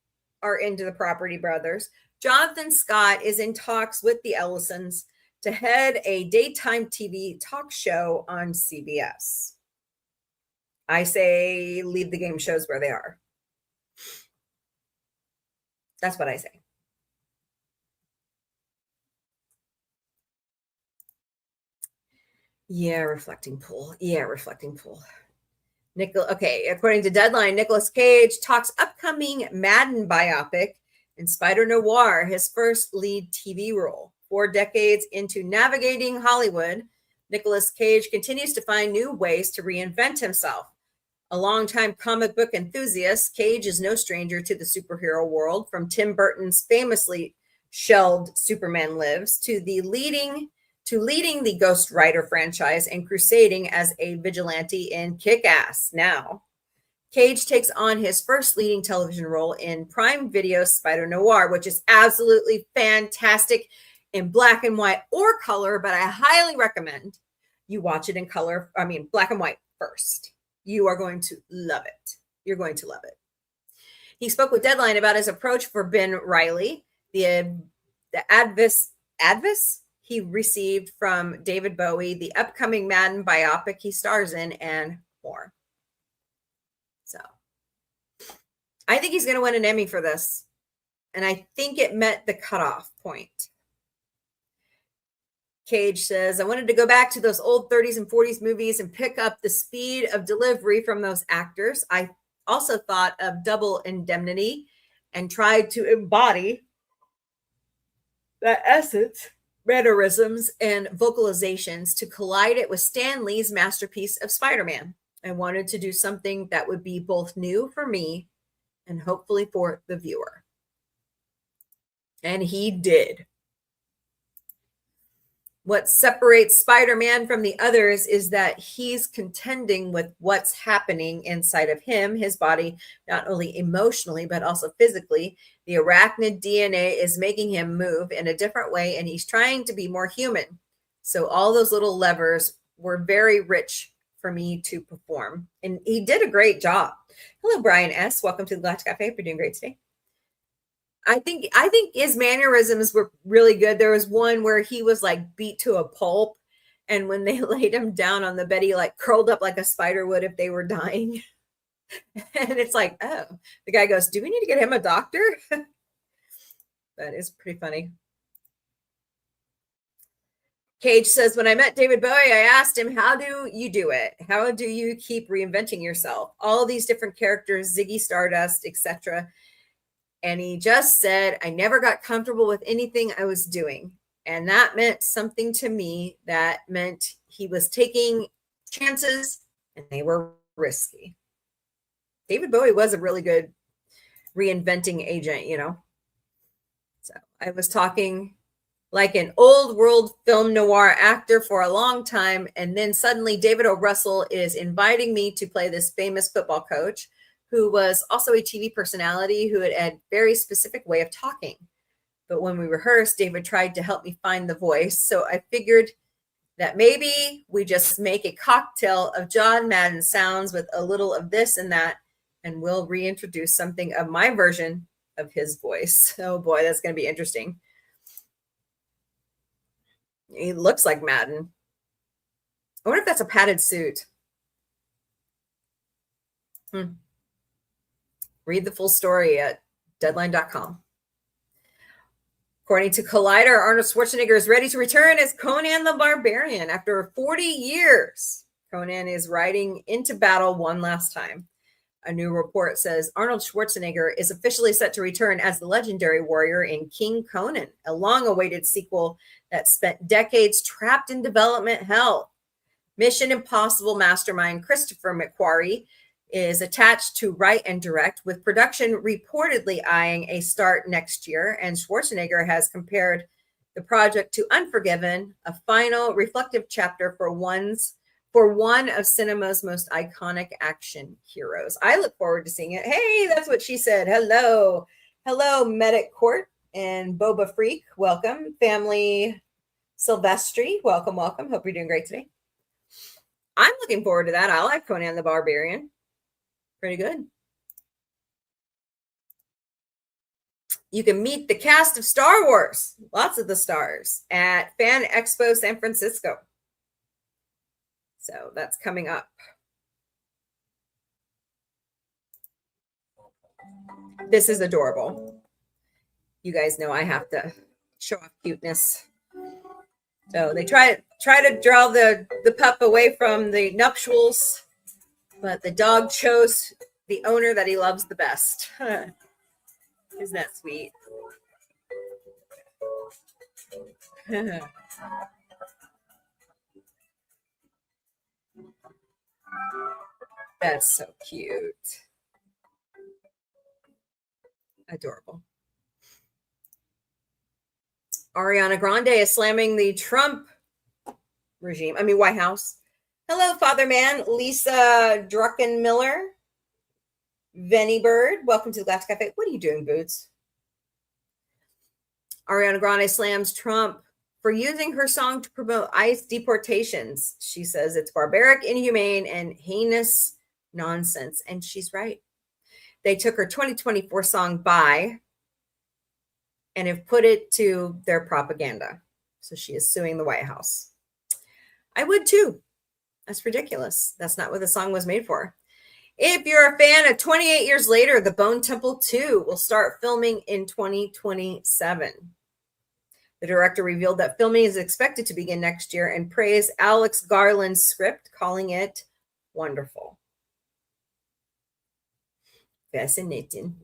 are into the Property Brothers, Jonathan Scott is in talks with the Ellisons to head a daytime TV talk show on CBS. I say leave the game shows where they are. That's what I say. Yeah, reflecting pool. Okay, according to Deadline, Nicolas Cage talks upcoming Madden biopic in Spider Noir, his first lead TV role. 4 decades into navigating Hollywood, Nicolas Cage continues to find new ways to reinvent himself. A longtime comic book enthusiast, Cage is no stranger to the superhero world, from Tim Burton's famously shelved Superman Lives to leading the Ghost Rider franchise and crusading as a vigilante in Kick-Ass. Now, Cage takes on his first leading television role in Prime Video's Spider Noir, which is absolutely fantastic in black and white or color, but I highly recommend you watch it in color. I mean, black and white first. You are going to love it. You're going to love it. He spoke with Deadline about his approach for Ben Reilly, the advice he received from David Bowie, the upcoming Madden biopic he stars in, and more. So I think he's going to win an Emmy for this. And I think it met the cutoff point. Cage says, I wanted to go back to those old 30s and 40s movies and pick up the speed of delivery from those actors. I also thought of Double Indemnity and tried to embody that essence, mannerisms, and vocalizations to collide it with Stan Lee's masterpiece of Spider-Man. I wanted to do something that would be both new for me and hopefully for the viewer. And he did. What separates Spider-Man from the others is that he's contending with what's happening inside of him, his body, not only emotionally, but also physically. The arachnid DNA is making him move in a different way, and he's trying to be more human. So all those little levers were very rich for me to perform. And he did a great job. Hello, Brian S. Welcome to the Galactic Cafe. We're doing great today. I think his mannerisms were really good. There was one where he was like beat to a pulp, and when they laid him down on the bed, he like curled up like a spider would if they were dying. And it's like, oh, the guy goes, do we need to get him a doctor? That is pretty funny. Cage says, when I met David Bowie, I asked him, how do you do it? How do you keep reinventing yourself? All these different characters, Ziggy Stardust, etc. And he just said, I never got comfortable with anything I was doing. And that meant something to me. That meant he was taking chances and they were risky. David Bowie was a really good reinventing agent, you know. So I was talking like an old world film noir actor for a long time, and then suddenly David O. Russell is inviting me to play this famous football coach who was also a TV personality who had a very specific way of talking. But when we rehearsed, David tried to help me find the voice. So I figured that maybe we just make a cocktail of John Madden sounds with a little of this and that, and we'll reintroduce something of my version of his voice. Oh boy, that's going to be interesting. He looks like Madden. I wonder if that's a padded suit. Read the full story at deadline.com. According to Collider, Arnold Schwarzenegger is ready to return as Conan the Barbarian. After 40 years, Conan is riding into battle one last time. A new report says Arnold Schwarzenegger is officially set to return as the legendary warrior in King Conan, a long-awaited sequel that spent decades trapped in development hell. Mission Impossible mastermind Christopher McQuarrie is attached to write and direct, with production reportedly eyeing a start next year. And Schwarzenegger has compared the project to Unforgiven, a final reflective chapter for one of cinema's most iconic action heroes. I look forward to seeing it. Hey, that's what she said. Hello. Hello, Medic Court and Boba Freak. Welcome. Family Silvestri. Welcome, welcome. Hope you're doing great today. I'm looking forward to that. I like Conan the Barbarian. Pretty good. You can meet the cast of Star Wars, lots of the stars, at Fan Expo San Francisco. So that's coming up. This is adorable. You guys know I have to show off cuteness. So they try to draw the pup away from the nuptials, but the dog chose the owner that he loves the best. Isn't that sweet? That's so cute. Adorable. Ariana Grande is slamming the Trump regime. White House. Hello, Father Man. Lisa Druckenmiller. Venny Bird. Welcome to the Galactic Cafe. What are you doing, Boots? Ariana Grande slams Trump for using her song to promote ICE deportations. She says it's barbaric, inhumane, and heinous nonsense. And she's right. They took her 2024 song Bye and have put it to their propaganda. So she is suing the White House. I would too. That's ridiculous. That's not what the song was made for. If you're a fan of 28 years later, The Bone Temple 2 will start filming in 2027. The director revealed that filming is expected to begin next year and praised Alex Garland's script, calling it wonderful. Fascinating.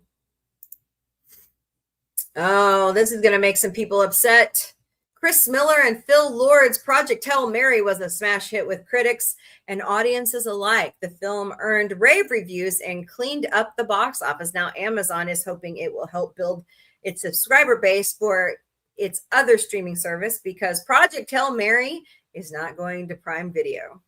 Oh, this is going to make some people upset. Chris Miller and Phil Lord's Project Hail Mary was a smash hit with critics and audiences alike. The film earned rave reviews and cleaned up the box office. Now, Amazon is hoping it will help build its subscriber base for its other streaming service because Project Hail Mary is not going to Prime Video.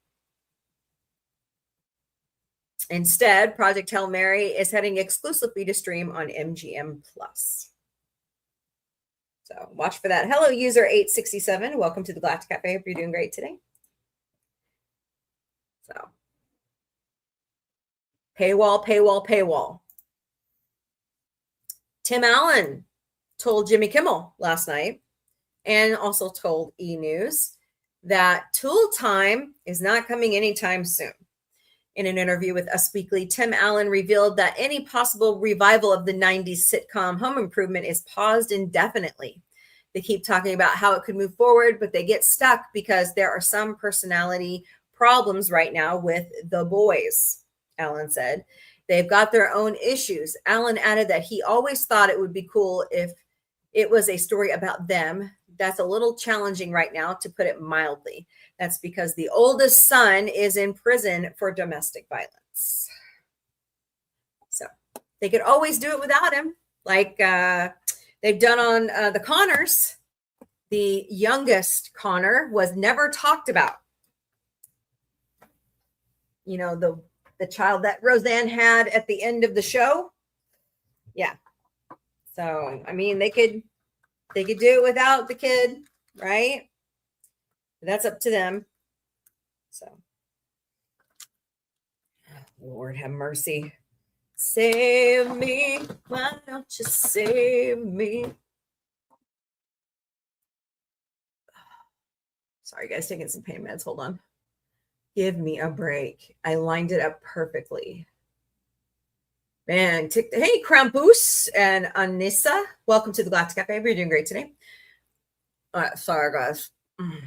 Instead, Project Hail Mary is heading exclusively to stream on MGM Plus. So watch for that. Hello, user 867. Welcome to the Galactic Cafe. Hope you're doing great today. So paywall, paywall, paywall. Tim Allen told Jimmy Kimmel last night and also told E! News that Tool Time is not coming anytime soon. In an interview with Us Weekly, Tim Allen revealed that any possible revival of the 90s sitcom Home Improvement is paused indefinitely. They keep talking about how it could move forward, but they get stuck because there are some personality problems right now with the boys, Allen said. They've got their own issues. Allen added that he always thought it would be cool if it was a story about them. That's a little challenging right now, to put it mildly. That's because the oldest son is in prison for domestic violence. So They could always do it without him, like they've done on the Connors. The youngest Connor was never talked about. You know, the child that Roseanne had at the end of the show. Yeah. So, I mean, they could do it without the kid, right? That's up to them. So, Lord have mercy. Save me. Why don't you save me? Sorry, guys, taking some pain meds. Hold on. Give me a break. I lined it up perfectly. Man, hey, Krampus and Anissa. Welcome to the Galactic Cafe. You're doing great today. Sorry, guys. I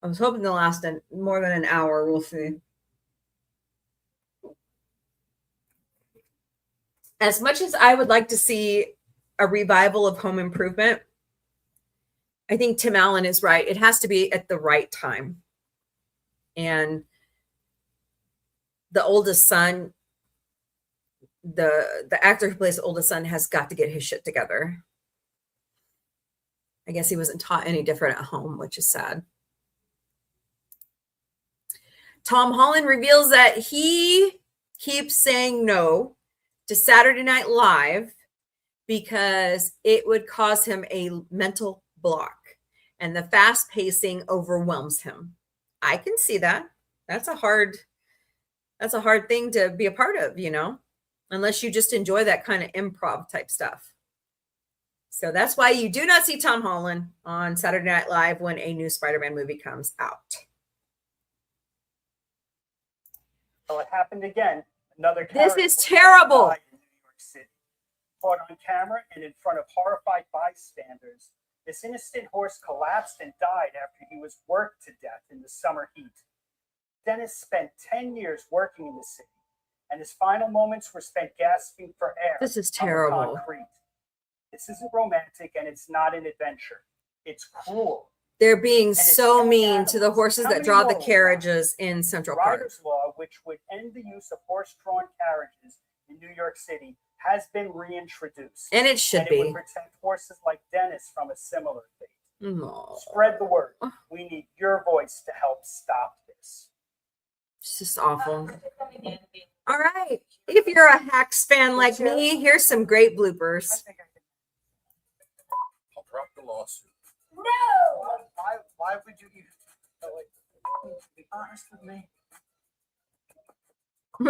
was hoping to last more than an hour. We'll see. As much as I would like to see a revival of Home Improvement, I think Tim Allen is right. It has to be at the right time. And the oldest son, the actor who plays the oldest son has got to get his shit together. I guess he wasn't taught any different at home, which is sad. Tom Holland reveals that he keeps saying no to Saturday Night Live because it would cause him a mental block and the fast pacing overwhelms him. I can see that. That's a hard thing to be a part of, you know, unless you just enjoy that kind of improv type stuff. So that's why you do not see Tom Holland on Saturday Night Live when a new Spider-Man movie comes out. So it happened again. Another This is terrible. In New York City, caught on camera and in front of horrified bystanders. This innocent horse collapsed and died after he was worked to death in the summer heat. Dennis spent 10 years working in the city, and his final moments were spent gasping for air. This is on the terrible. concrete. This isn't romantic, and it's not an adventure. It's cruel. They're being it's so killing mean animals. to the horses How that many draw the more? carriages in Central Park. Riders' law, which would end the use of horse-drawn carriages in New York City, has been reintroduced. And it should and be. It would protect horses like Dennis from a similar fate. No. Spread the word. We need your voice to help stop this. It's just awful. All right. If you're a Hacks fan like me, here's some great bloopers. I'll drop the lawsuit. No! Why would you even be honest with me? I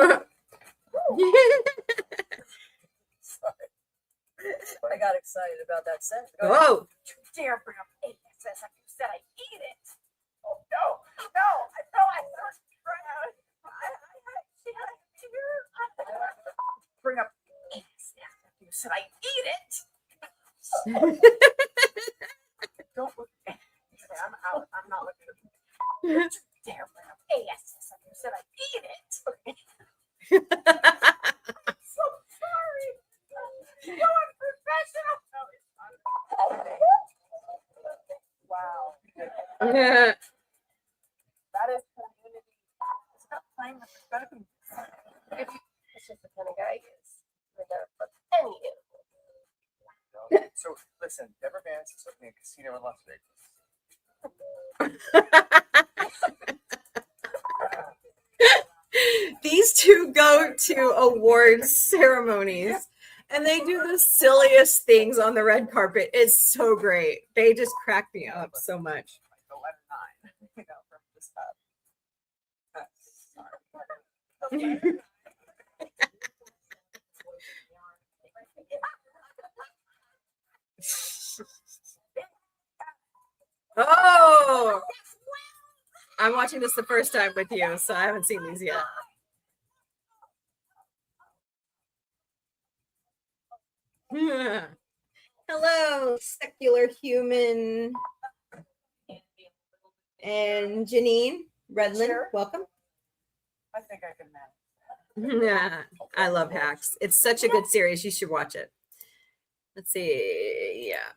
got excited about that set. Whoa. Dare bring up ASS after you said I eat it. Oh, no. Bring up ASS after you said I eat it. Don't look at me. I'm out. I'm not looking at you. Dare bring up ASS after you said I eat it. So sorry. So unprofessional. No, it's not. Wow. Yeah. That is community. Stop playing with the baby. It's just the kind of guy he is. We're there for any animal. So listen, Deborah Vance is opening a casino in Las Vegas. These two go to awards ceremonies and they do the silliest things on the red carpet. It's so great. They just crack me up so much. The letter 9, you know, from this Oh, I'm watching this the first time with you, so I haven't seen these yet. Hello, secular human. And Janine Redland, Sure. welcome. I think I can manage. Yeah, I love Hacks. It's such a good series. You should watch it. Let's see. Yeah.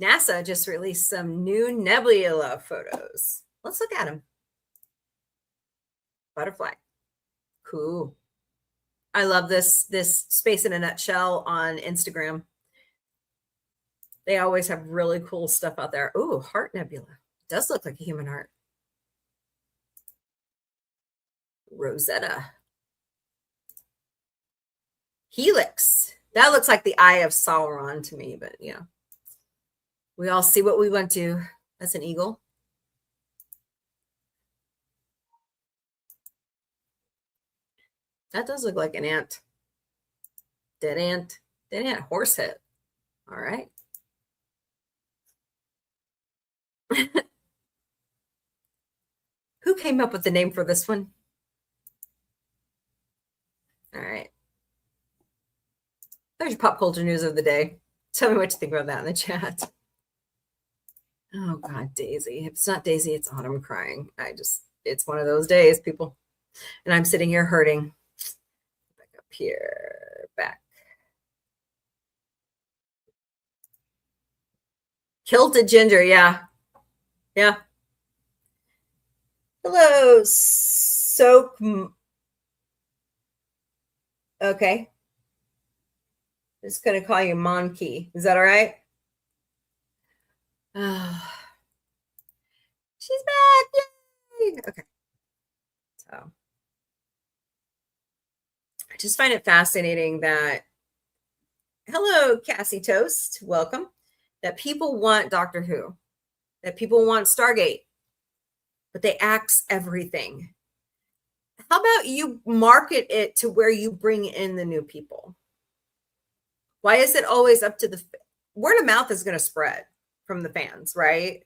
NASA just released some new nebula photos. Let's look at them. Butterfly. Cool. I love this Space in a Nutshell on Instagram. They always have really cool stuff out there. Ooh, Heart Nebula. Does look like a human heart. Rosetta. Helix. That looks like the Eye of Sauron to me, but yeah. We all see what we went to. That's an eagle. That does look like an ant. Dead ant. Dead ant. Horse head. All right. Who came up with the name for this one? All right. There's your pop culture news of the day. Tell me what you think about that in the chat. Oh God, Daisy. If it's not Daisy, it's Autumn crying. It's one of those days, people. And I'm sitting here hurting. Back up here, back. Kilted Ginger, yeah. Yeah. Hello, Soak. Okay. Just gonna call you Monkey. Is that all right? She's back. Yay! Okay. So I just find it fascinating that, hello, Cassie Toast, welcome, that people want Doctor Who, that people want Stargate, but they axe everything. How about you market it to where you bring in the new people? Why is it always up to the word of mouth is going to spread from the fans, right?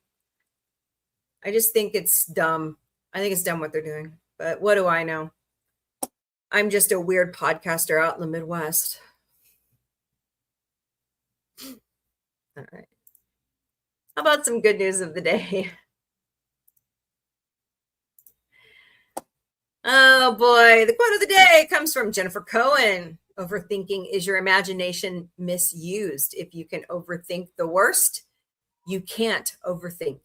I just think it's dumb. I think it's dumb what they're doing, but what do I know? I'm just a weird podcaster out in the Midwest. All right. How about some good news of the day? Oh boy, the quote of the day comes from Jennifer Cohen. Overthinking is your imagination misused. If you can overthink the worst, you can't overthink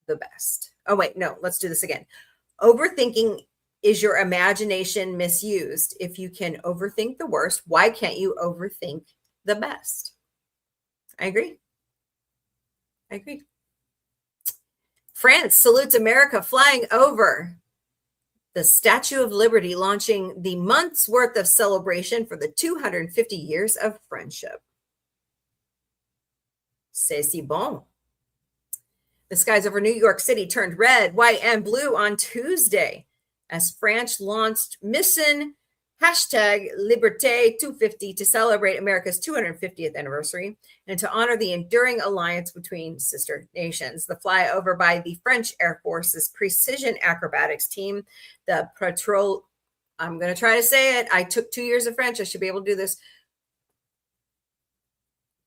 the best. Oh wait, no, let's do this again. Overthinking is your imagination misused. If you can overthink the worst, why can't you overthink the best? I agree. I agree. France salutes America flying over the Statue of Liberty, launching the month's worth of celebration for the 250 years of friendship. C'est si bon. The skies over New York City turned red, white, and blue on Tuesday as France launched Mission #Liberté250 to celebrate America's 250th anniversary and to honor the enduring alliance between sister nations. The flyover by the French Air Force's precision acrobatics team, the Patrol, I'm going to try to say it. I took 2 years of French. I should be able to do this.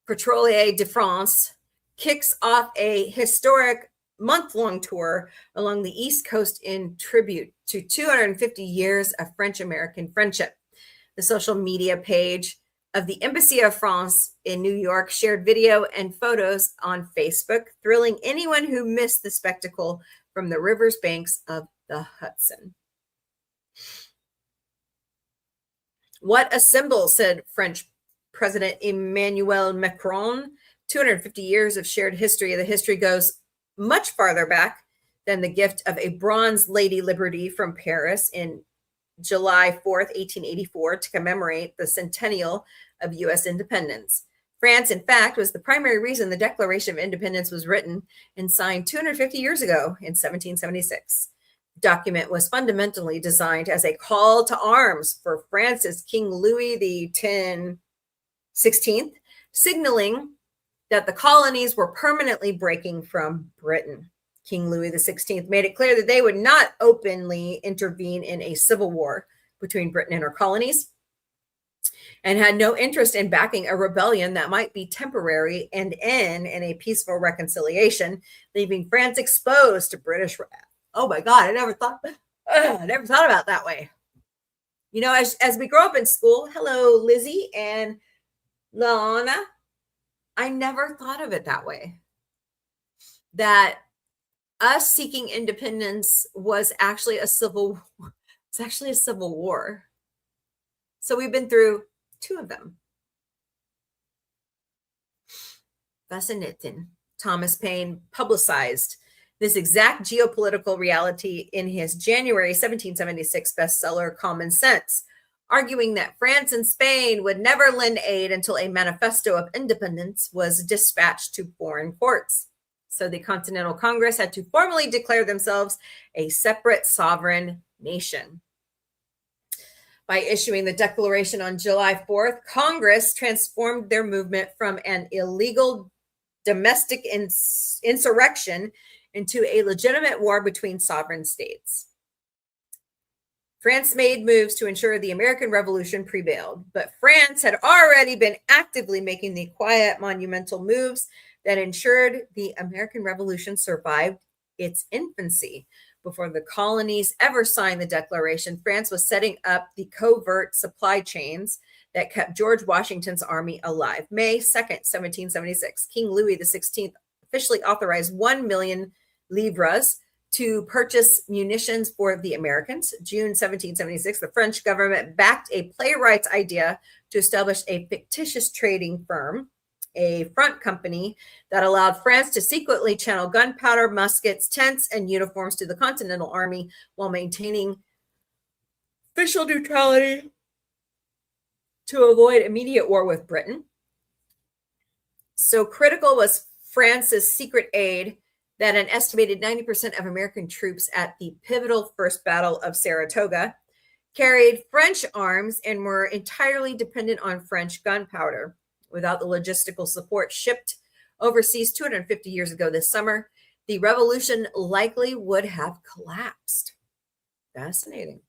Patrolier de France kicks off a historic month-long tour along the East Coast in tribute to 250 years of French-American friendship. The social media page of the Embassy of France in New York shared video and photos on Facebook, thrilling anyone who missed the spectacle from the river's banks of the Hudson. What a symbol, said French President Emmanuel Macron. 250 years of shared history. The history goes much farther back than the gift of a bronze Lady Liberty from Paris in July 4th, 1884, to commemorate the centennial of U.S. independence. France, in fact, was the primary reason the Declaration of Independence was written and signed 250 years ago in 1776. The document was fundamentally designed as a call to arms for France's King Louis XVI, signaling that the colonies were permanently breaking from Britain. King Louis XVI made it clear that they would not openly intervene in a civil war between Britain and her colonies, and had no interest in backing a rebellion that might be temporary and end in a peaceful reconciliation, leaving France exposed to British wrath. Oh my God, I never thought about that way. You know, as we grow up in school, hello, Lizzie and Lana, I never thought of it that way. That us seeking independence was actually a civil war. So we've been through 2 of them. Fascinating. Thomas Paine publicized this exact geopolitical reality in his January 1776 bestseller, Common Sense, arguing that France and Spain would never lend aid until a manifesto of independence was dispatched to foreign courts. So the Continental Congress had to formally declare themselves a separate sovereign nation. By issuing the Declaration on July 4th, Congress transformed their movement from an illegal domestic insurrection into a legitimate war between sovereign states. France made moves to ensure the American Revolution prevailed, but France had already been actively making the quiet, monumental moves that ensured the American Revolution survived its infancy. Before the colonies ever signed the Declaration, France was setting up the covert supply chains that kept George Washington's army alive. May 2nd, 1776, King Louis XVI officially authorized 1 million livres to purchase munitions for the Americans. June 1776, the French government backed a playwright's idea to establish a fictitious trading firm, a front company that allowed France to secretly channel gunpowder, muskets, tents, and uniforms to the Continental Army while maintaining official neutrality to avoid immediate war with Britain. So critical was France's secret aid that an estimated 90% of American troops at the pivotal First Battle of Saratoga carried French arms and were entirely dependent on French gunpowder. Without the logistical support shipped overseas 250 years ago this summer, the revolution likely would have collapsed. Fascinating.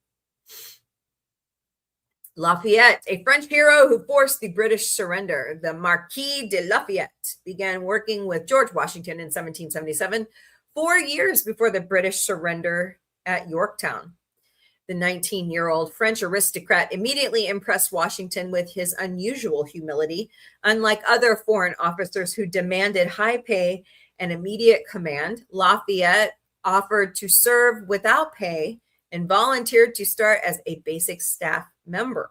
Lafayette, a French hero who forced the British surrender. The Marquis de Lafayette began working with George Washington in 1777, 4 years before the British surrender at Yorktown. The 19-year-old French aristocrat immediately impressed Washington with his unusual humility. Unlike other foreign officers who demanded high pay and immediate command, Lafayette offered to serve without pay and volunteered to start as a basic staff member.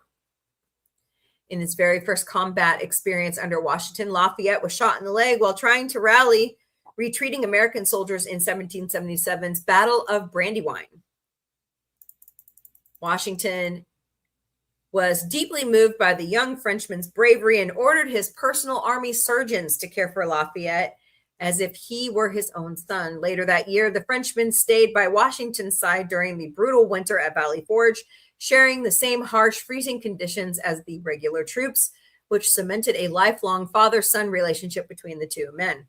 In his very first combat experience under Washington, Lafayette was shot in the leg while trying to rally retreating American soldiers in 1777's Battle of Brandywine. Washington was deeply moved by the young Frenchman's bravery and ordered his personal army surgeons to care for Lafayette as if he were his own son. Later that year, the Frenchman stayed by Washington's side during the brutal winter at Valley Forge, sharing the same harsh, freezing conditions as the regular troops, which cemented a lifelong father-son relationship between the two men.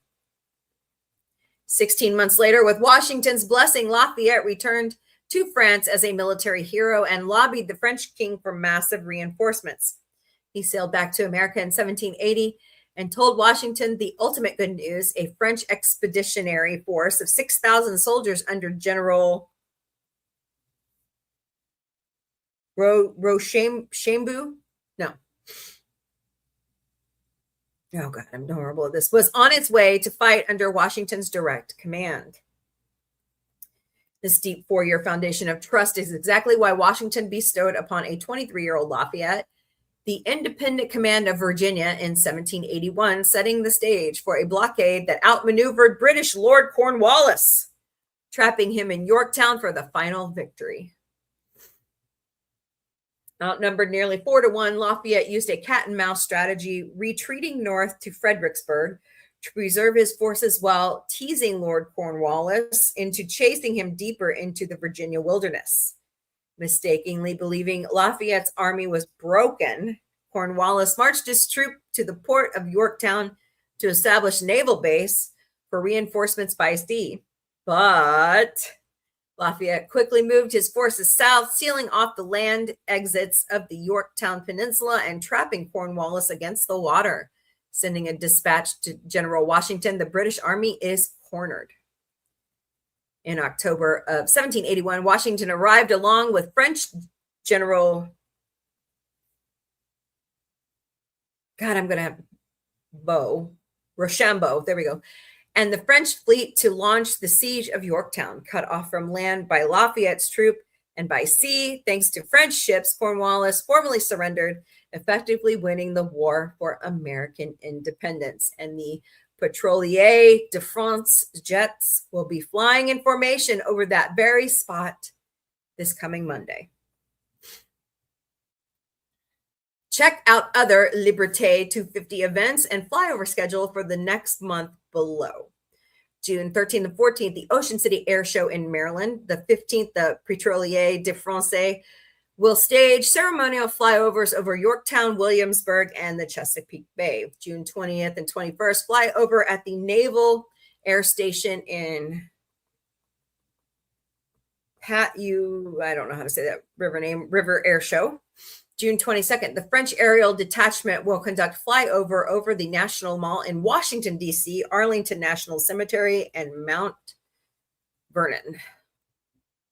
16 months later, with Washington's blessing, Lafayette returned to France as a military hero and lobbied the French king for massive reinforcements. He sailed back to America in 1780 and told Washington the ultimate good news: a French expeditionary force of 6,000 soldiers under General Rochambeau. No. Oh, God, I'm horrible at this. Was on its way to fight under Washington's direct command. This deep 4-year foundation of trust is exactly why Washington bestowed upon a 23-year-old Lafayette the independent command of Virginia in 1781, setting the stage for a blockade that outmaneuvered British Lord Cornwallis, trapping him in Yorktown for the final victory. Outnumbered nearly 4-1, Lafayette used a cat-and-mouse strategy, retreating north to Fredericksburg to preserve his forces while teasing Lord Cornwallis into chasing him deeper into the Virginia wilderness. Mistakenly believing Lafayette's army was broken, Cornwallis marched his troop to the port of Yorktown to establish naval base for reinforcements by sea. But Lafayette quickly moved his forces south, sealing off the land exits of the Yorktown Peninsula and trapping Cornwallis against the water. Sending a dispatch to General Washington, the British army is cornered. In October of 1781, Washington arrived along with French General, Rochambeau, there we go, and the French fleet to launch the siege of Yorktown. Cut off from land by Lafayette's troop, And by sea, thanks to French ships, Cornwallis formally surrendered, effectively winning the war for American independence. And the Pétrolier de France jets will be flying in formation over that very spot this coming Monday. Check out other Liberté 250 events and flyover schedule for the next month below. June 13th and 14th, the Ocean City Air Show in Maryland. The 15th, the Pétrolier de France will stage ceremonial flyovers over Yorktown, Williamsburg, and the Chesapeake Bay. June 20th and 21st, flyover at the Naval Air Station in I don't know how to say that River Air Show. June 22nd, the French Aerial Detachment will conduct flyover over the National Mall in Washington, D.C., Arlington National Cemetery, and Mount Vernon.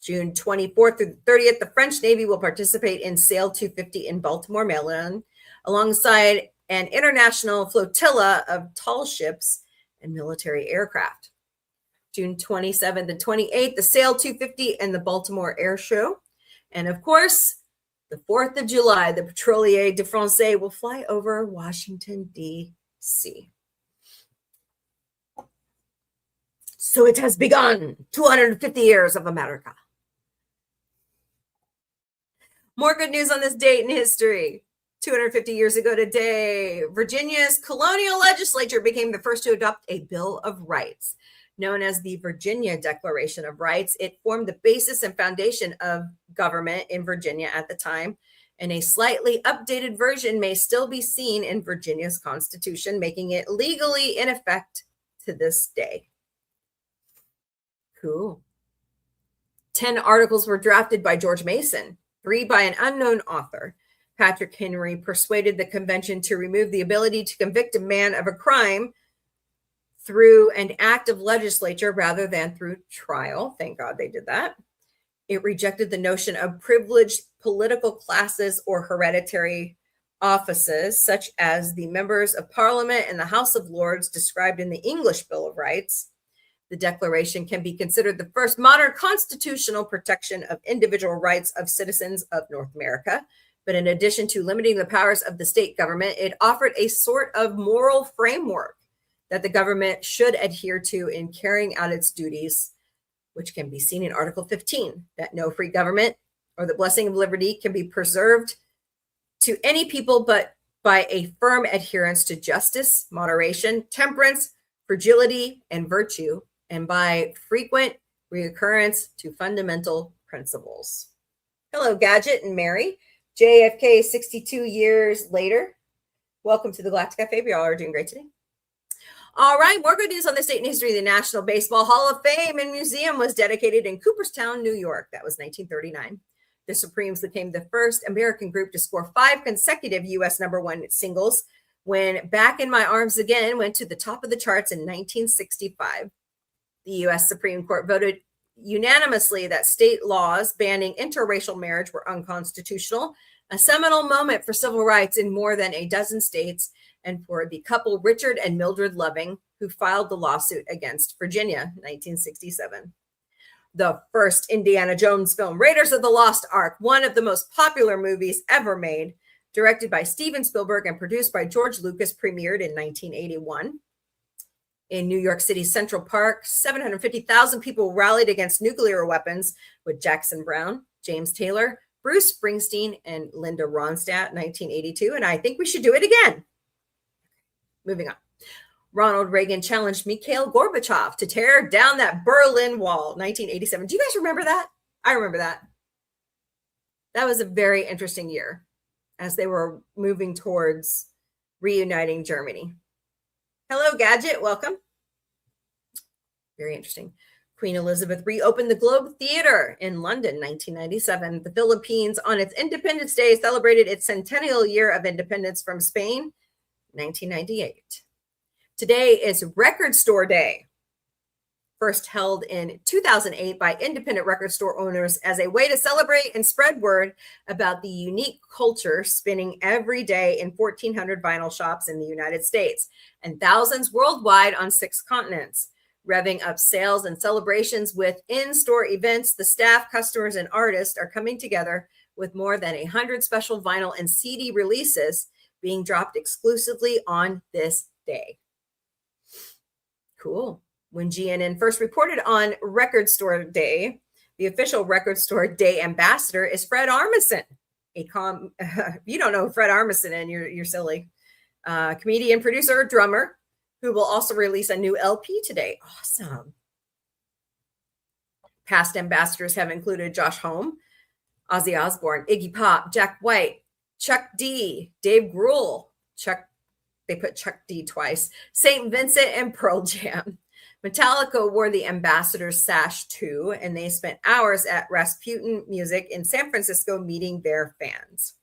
June 24th through the 30th, the French Navy will participate in Sail 250 in Baltimore, Maryland, alongside an international flotilla of tall ships and military aircraft. June 27th and 28th, the Sail 250 and the Baltimore Air Show. And of course, the 4th of July, the Pétrolier de France will fly over Washington, D.C. So it has begun, 250 years of America. More good news on this date in history. 250 years ago today, Virginia's colonial legislature became the first to adopt a Bill of Rights. Known as the Virginia Declaration of Rights, it formed the basis and foundation of government in Virginia at the time, and a slightly updated version may still be seen in Virginia's Constitution, making it legally in effect to this day. Cool. 10 articles were drafted by George Mason, 3 by an unknown author. Patrick Henry persuaded the convention to remove the ability to convict a man of a crime through an act of legislature rather than through trial. Thank God they did that. It rejected the notion of privileged political classes or hereditary offices, such as the members of Parliament and the House of Lords described in the English Bill of Rights. The Declaration can be considered the first modern constitutional protection of individual rights of citizens of North America. But in addition to limiting the powers of the state government, it offered a sort of moral framework that the government should adhere to in carrying out its duties, which can be seen in Article 15, that no free government or the blessing of liberty can be preserved to any people but by a firm adherence to justice, moderation, temperance, fragility, and virtue, and by frequent recurrence to fundamental principles. Hello, Gadget and Mary. JFK 62 years later. Welcome to the Galactica. Fabi, y'all are doing great today. All right, more good news on this date in history. The National Baseball Hall of Fame and Museum was dedicated in Cooperstown, New York. That was 1939. The Supremes became the first American group to score 5 consecutive U.S. #1 singles when Back in My Arms Again went to the top of the charts in 1965. The U.S. Supreme Court voted unanimously that state laws banning interracial marriage were unconstitutional, a seminal moment for civil rights in more than a dozen states, and for the couple Richard and Mildred Loving, who filed the lawsuit against Virginia, 1967. The first Indiana Jones film, Raiders of the Lost Ark, one of the most popular movies ever made, directed by Steven Spielberg and produced by George Lucas, premiered in 1981. In New York City's Central Park, 750,000 people rallied against nuclear weapons with Jackson Browne, James Taylor, Bruce Springsteen, and Linda Ronstadt, 1982. And I think we should do it again. Moving on. Ronald Reagan challenged Mikhail Gorbachev to tear down that Berlin Wall, 1987. Do you guys remember that? I remember that. That was a very interesting year as they were moving towards reuniting Germany. Hello, Gadget. Welcome. Very interesting. Queen Elizabeth reopened the Globe Theatre in London, 1997. The Philippines, on its Independence Day, celebrated its centennial year of independence from Spain, 1998. Today is Record Store Day, first held in 2008 by independent record store owners as a way to celebrate and spread word about the unique culture spinning every day in 1,400 vinyl shops in the United States and thousands worldwide on 6 continents. Revving up sales and celebrations with in-store events, the staff, customers, and artists are coming together with more than 100 special vinyl and CD releases being dropped exclusively on this day. Cool. When GNN first reported on Record Store Day, the official Record Store Day ambassador is Fred Armisen. If you don't know Fred Armisen, and you're silly. Comedian, producer, drummer, who will also release a new LP today. Awesome. Past ambassadors have included Josh Homme, Ozzy Osbourne, Iggy Pop, Jack White, Chuck D, Dave Grohl, they put Chuck D twice, St. Vincent, and Pearl Jam. Metallica wore the ambassador's sash too, and they spent hours at Rasputin Music in San Francisco meeting their fans.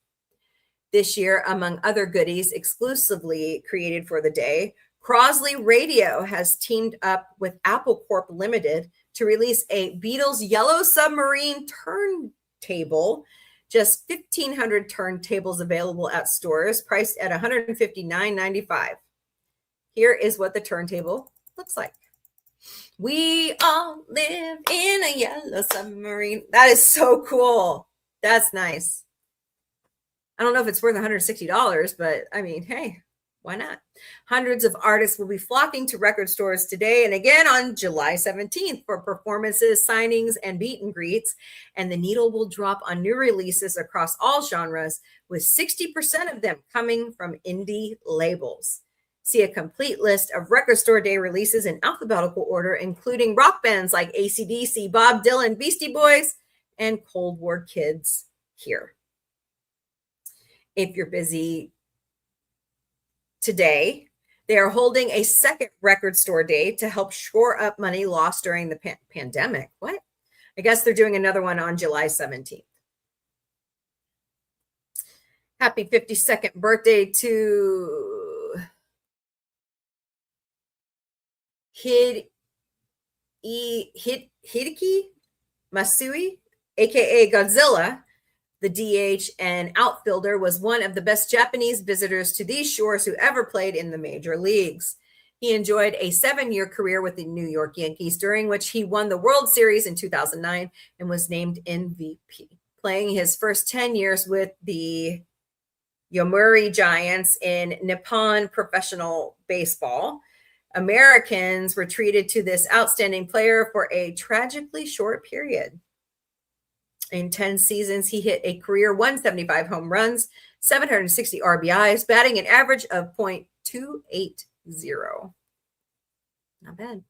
This year, among other goodies exclusively created for the day, Crosley Radio has teamed up with Apple Corp Limited to release a Beatles Yellow Submarine turntable. Just 1,500 turntables available at stores, priced at $159.95. Here is what the turntable looks like. We all live in a yellow submarine. That is so cool. That's nice. I don't know if it's worth $160, but I mean, hey, why not? Hundreds of artists will be flocking to record stores today and again on July 17th for performances, signings, and meet and greets. And the needle will drop on new releases across all genres, with 60% of them coming from indie labels. See a complete list of Record Store Day releases in alphabetical order, including rock bands like AC/DC, Bob Dylan, Beastie Boys, and Cold War Kids here. If you're busy today, they are holding a second Record Store Day to help shore up money lost during the pandemic. What? I guess they're doing another one on July 17th. Happy 52nd birthday to Hideki Matsui, aka Godzilla. The DH and outfielder was one of the best Japanese visitors to these shores who ever played in the major leagues. He enjoyed a 7-year career with the New York Yankees, during which he won the World Series in 2009 and was named MVP. Playing his first 10 years with the Yomiuri Giants in Nippon Professional Baseball, Americans were treated to this outstanding player for a tragically short period. In 10 seasons, he hit a career 175 home runs, 760 RBIs, batting an average of .280. Not bad.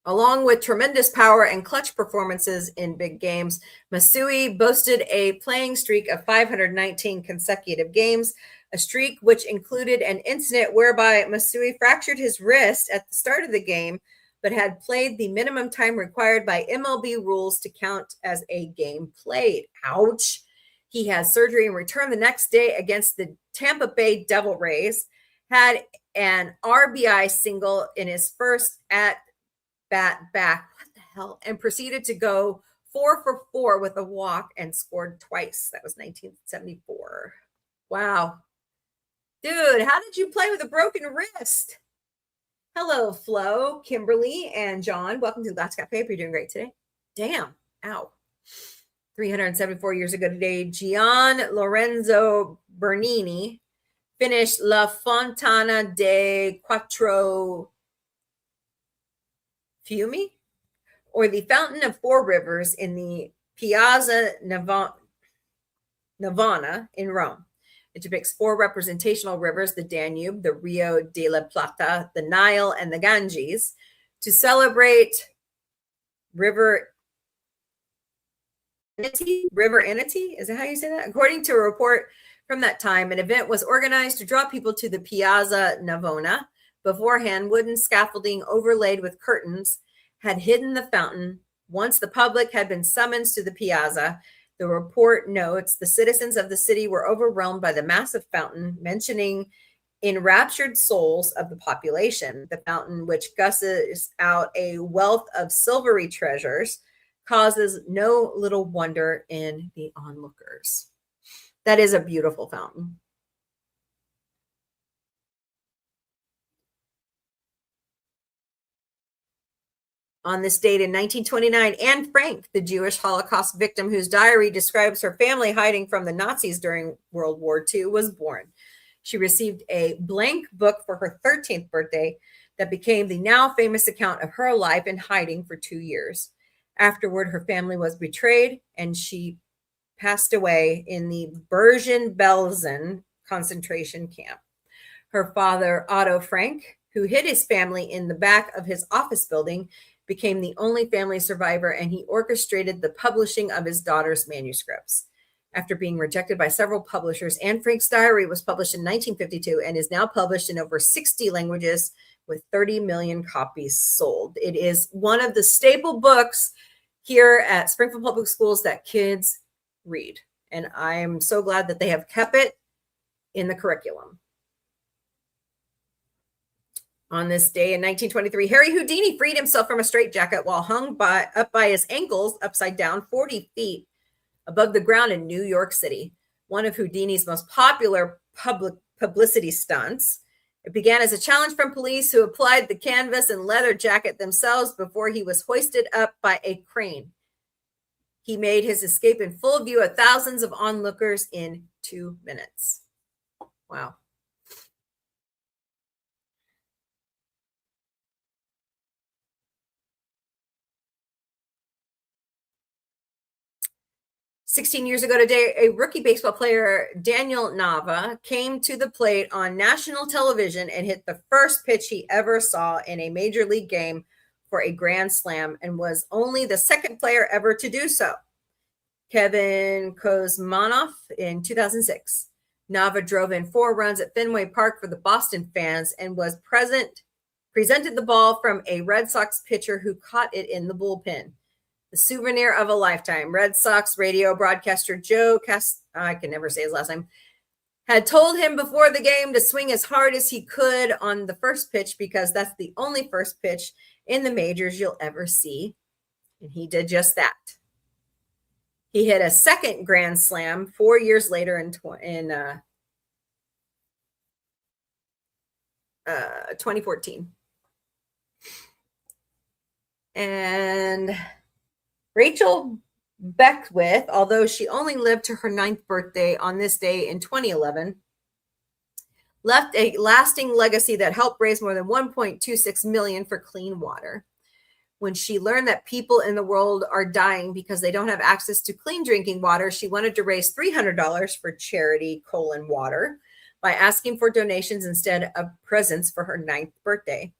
Along with tremendous power and clutch performances in big games, Matsui boasted a playing streak of 519 consecutive games, a streak which included an incident whereby Matsui fractured his wrist at the start of the game, but had played the minimum time required by MLB rules to count as a game played. Ouch. He had surgery and returned the next day against the Tampa Bay Devil Rays, had an RBI single in his first at-bat back, what the hell, and proceeded to go 4 for 4 with a walk and scored twice. That was 1974. Wow. Dude, how did you play with a broken wrist? Hello, Flo, Kimberly, and John. Welcome to the Galactic Cafe. You're doing great today. Damn. Ow. 374 years ago today, Gian Lorenzo Bernini finished La Fontana de Quattro Fiumi, or the Fountain of Four Rivers, in the Piazza Navona in Rome. It depicts 4 representational rivers, the Danube, the Rio de la Plata, the Nile, and the Ganges, to celebrate river entity. Is that how you say that? According to a report from that time, an event was organized to draw people to the Piazza Navona. Beforehand, wooden scaffolding overlaid with curtains had hidden the fountain. Once the public had been summoned to the piazza, the report notes the citizens of the city were overwhelmed by the massive fountain, mentioning enraptured souls of the population. The fountain, which gushes out a wealth of silvery treasures, causes no little wonder in the onlookers. That is a beautiful fountain. On this date in 1929, Anne Frank, the Jewish Holocaust victim whose diary describes her family hiding from the Nazis during World War II, was born. She received a blank book for her 13th birthday that became the now famous account of her life in hiding for 2 years. Afterward, her family was betrayed and she passed away in the Bergen-Belsen concentration camp. Her father, Otto Frank, who hid his family in the back of his office building, became the only family survivor, and he orchestrated the publishing of his daughter's manuscripts. After being rejected by several publishers, Anne Frank's diary was published in 1952 and is now published in over 60 languages with 30 million copies sold. It is one of the staple books here at Springfield Public Schools that kids read, and I'm so glad that they have kept it in the curriculum. On this day in 1923, Harry Houdini freed himself from a straitjacket while hung up by his ankles upside down 40 feet above the ground in New York City, one of Houdini's most popular publicity stunts. It began as a challenge from police who applied the canvas and leather jacket themselves before he was hoisted up by a crane. He made his escape in full view of thousands of onlookers in 2 minutes. Wow. "16 years ago today, a rookie baseball player, Daniel Nava, came to the plate on national television and hit the first pitch he ever saw in a major league game for a grand slam, and was only the second player ever to do so. Kevin Kozmanoff in 2006. Nava drove in 4 runs at Fenway Park for the Boston fans and was presented the ball from a Red Sox pitcher who caught it in the bullpen. The souvenir of a lifetime. Red Sox radio broadcaster Joe I can never say his last name, had told him before the game to swing as hard as he could on the first pitch because that's the only first pitch in the majors you'll ever see. And he did just that. He hit a second grand slam 4 years later in 2014. And Rachel Beckwith, although she only lived to her 9th birthday on this day in 2011, left a lasting legacy that helped raise more than $1.26 million for clean water. When she learned that people in the world are dying because they don't have access to clean drinking water, she wanted to raise $300 for charity water by asking for donations instead of presents for her 9th birthday.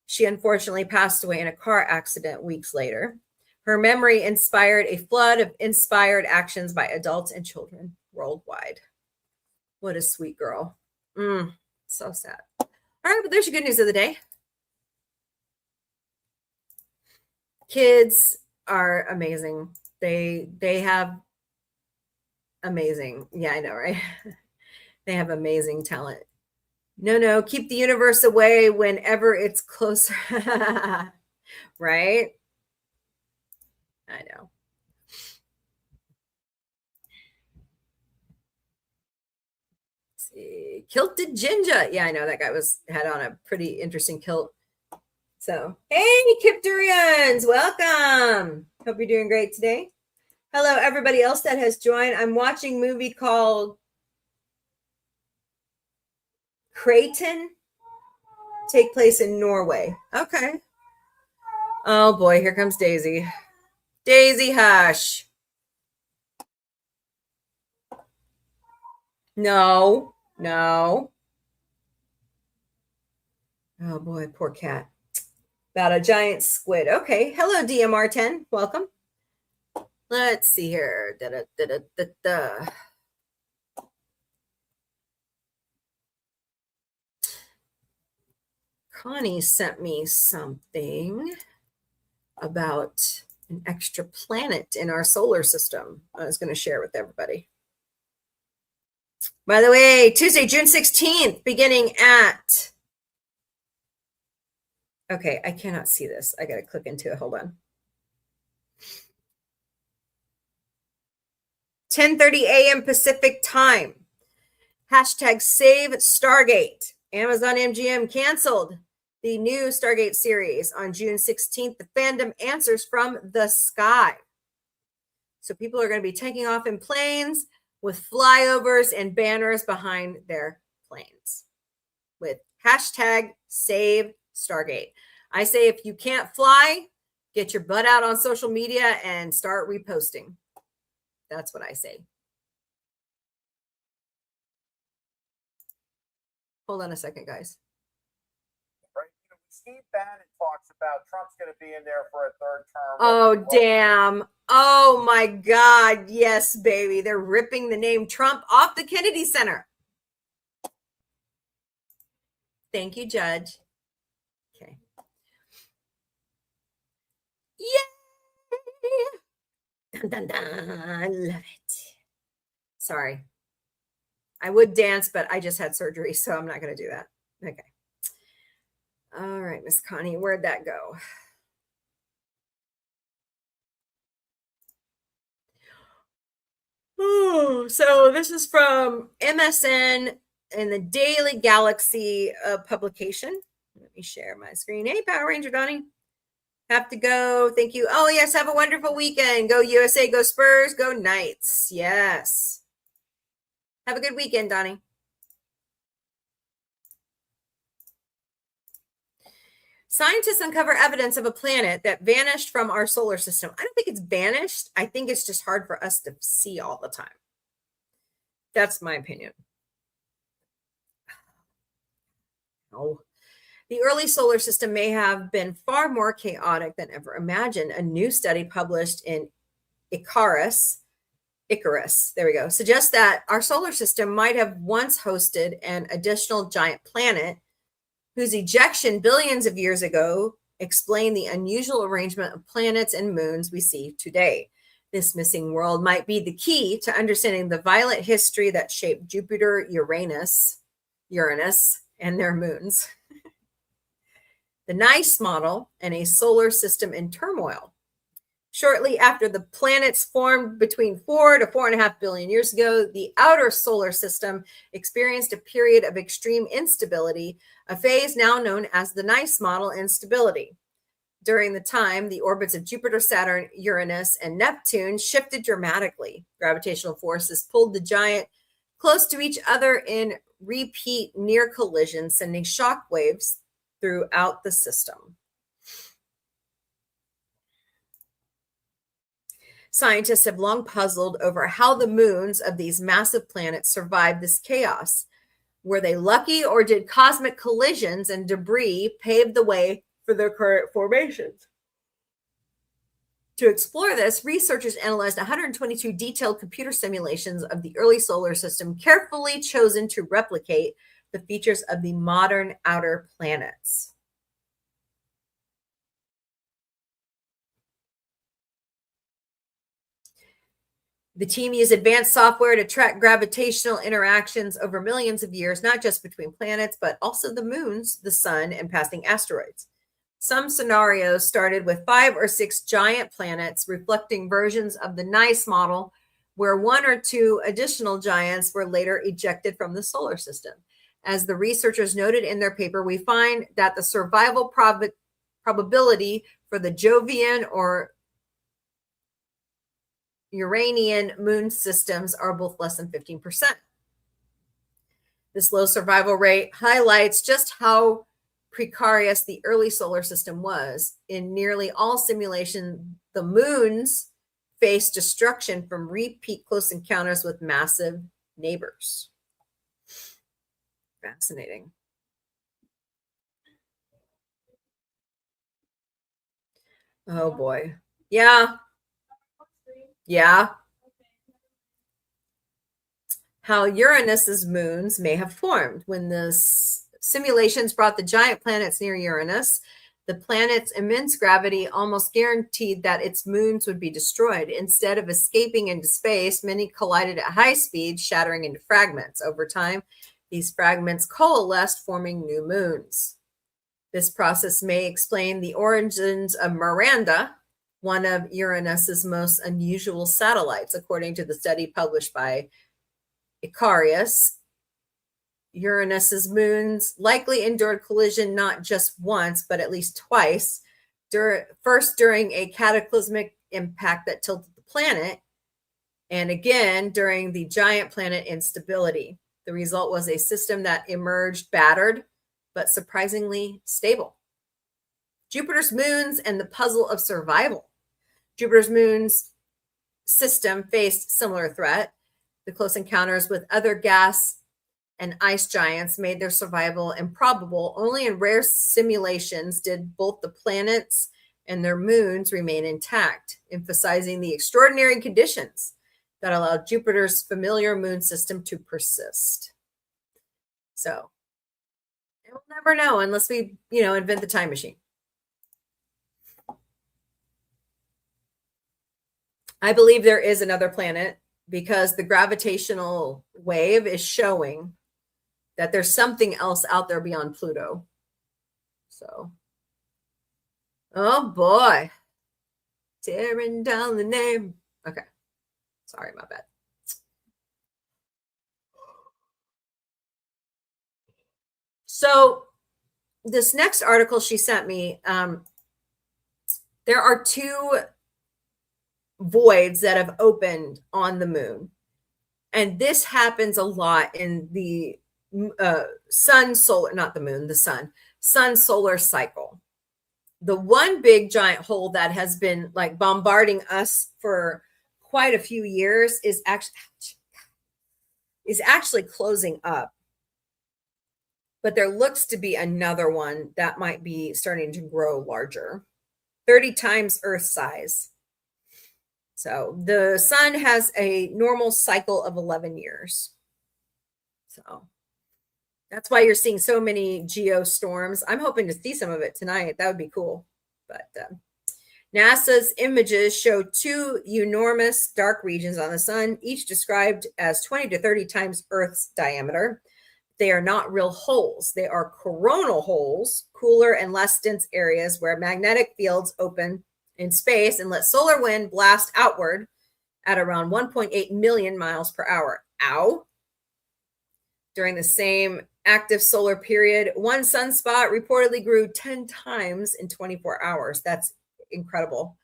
She unfortunately passed away in a car accident weeks later. Her memory inspired a flood of inspired actions by adults and children worldwide. What a sweet girl. So sad. All right, but there's your good news of the day. Kids are amazing. They have amazing. Yeah, I know, right? They have amazing talent. No, keep the universe away whenever it's closer. Right? I know. Let's see. Kilted Ginger. Yeah, I know that guy had on a pretty interesting kilt. So, hey, Kipturians, welcome. Hope you're doing great today. Hello, everybody else that has joined. I'm watching a movie called Creighton, take place in Norway. Okay. Oh boy, here comes Daisy. Daisy, hush. No. Oh boy, poor cat. About a giant squid. Okay. Hello, DMR10. Welcome. Let's see here. Connie sent me something about an extra planet in our solar system. I was going to share with everybody. By the way, Tuesday, June 16th, beginning at... Okay, I cannot see this. I got to click into it. Hold on. 10:30 a.m. Pacific time. Hashtag save Stargate. Amazon MGM canceled the new Stargate series on June 16th. The fandom answers from the sky. So people are going to be taking off in planes with flyovers and banners behind their planes with hashtag Save Stargate. I say if you can't fly, get your butt out on social media and start reposting. That's what I say. Hold on a second, guys. Right? You know, Steve Bannon talks about Trump's going to be in there for a third term. Oh, damn. Oh, my God. Yes, baby. They're ripping the name Trump off the Kennedy Center. Thank you, Judge. Okay. Yay! Dun, dun, dun. I love it. Sorry. I would dance, but I just had surgery, so I'm not going to do that. Okay. All right, Miss Connie, where'd that go? Oh, so this is from MSN and the Daily Galaxy publication. Let me share my screen. Hey, Power Ranger Donnie. Have to go. Thank you. Oh, yes. Have a wonderful weekend. Go USA. Go Spurs. Go Knights. Yes. Have a good weekend, Donnie. Scientists uncover evidence of a planet that vanished from our solar system. I don't think it's vanished. I think it's just hard for us to see all the time. That's my opinion. Oh. The early solar system may have been far more chaotic than ever imagined. A new study published in Icarus, there we go, suggests that our solar system might have once hosted an additional giant planet whose ejection billions of years ago explained the unusual arrangement of planets and moons we see today. This missing world might be the key to understanding the violent history that shaped Jupiter, Uranus, and their moons. The NICE model and a solar system in turmoil. Shortly after the planets formed between 4 to 4.5 billion years ago, the outer solar system experienced a period of extreme instability, a phase now known as the NICE model instability. During the time, the orbits of Jupiter, Saturn, Uranus, and Neptune shifted dramatically. Gravitational forces pulled the giant close to each other in repeat near collisions, sending shock waves throughout the system. Scientists have long puzzled over how the moons of these massive planets survived this chaos. Were they lucky, or did cosmic collisions and debris pave the way for their current formations? To explore this, researchers analyzed 122 detailed computer simulations of the early solar system, carefully chosen to replicate the features of the modern outer planets. The team used advanced software to track gravitational interactions over millions of years, not just between planets, but also the moons, the sun, and passing asteroids. Some scenarios started with 5 or 6 giant planets, reflecting versions of the NICE model, where 1 or 2 additional giants were later ejected from the solar system. As the researchers noted in their paper, we find that the survival probability for the Jovian or Uranian moon systems are both less than 15%. This low survival rate highlights just how precarious the early solar system was. In nearly all simulations, the moons faced destruction from repeat close encounters with massive neighbors. Fascinating. Oh boy. Yeah. How Uranus's moons may have formed. When the simulations brought the giant planets near Uranus, the planet's immense gravity almost guaranteed that its moons would be destroyed. Instead of escaping into space, many collided at high speed, shattering into fragments. Over time, these fragments coalesced, forming new moons. This process may explain the origins of Miranda, one of Uranus's most unusual satellites, according to the study published by Icarus. Uranus's moons likely endured collision not just once, but at least twice. First during a cataclysmic impact that tilted the planet, and again during the giant planet instability. The result was a system that emerged battered, but surprisingly stable. Jupiter's moons and the puzzle of survival. Jupiter's moons system faced similar threat. The close encounters with other gas and ice giants made their survival improbable. Only in rare simulations did both the planets and their moons remain intact, emphasizing the extraordinary conditions that allowed Jupiter's familiar moon system to persist. So we'll never know unless we, invent the time machine. I believe there is another planet because the gravitational wave is showing that there's something else out there beyond Pluto. So, oh boy, tearing down the name. Okay, sorry, my bad. So this next article she sent me, there are 2 voids that have opened on the moon. And this happens a lot in the sun solar cycle. The one big giant hole that has been like bombarding us for quite a few years is actually closing up. But there looks to be another one that might be starting to grow larger, 30 times Earth size. So the sun has a normal cycle of 11 years. So that's why you're seeing so many geostorms. I'm hoping to see some of it tonight. That would be cool. But NASA's images show 2 enormous dark regions on the sun, each described as 20 to 30 times Earth's diameter. They are not real holes. They are coronal holes, cooler and less dense areas where magnetic fields open in space and let solar wind blast outward at around 1.8 million miles per hour. Ow. During the same active solar period, one sunspot reportedly grew 10 times in 24 hours. That's incredible.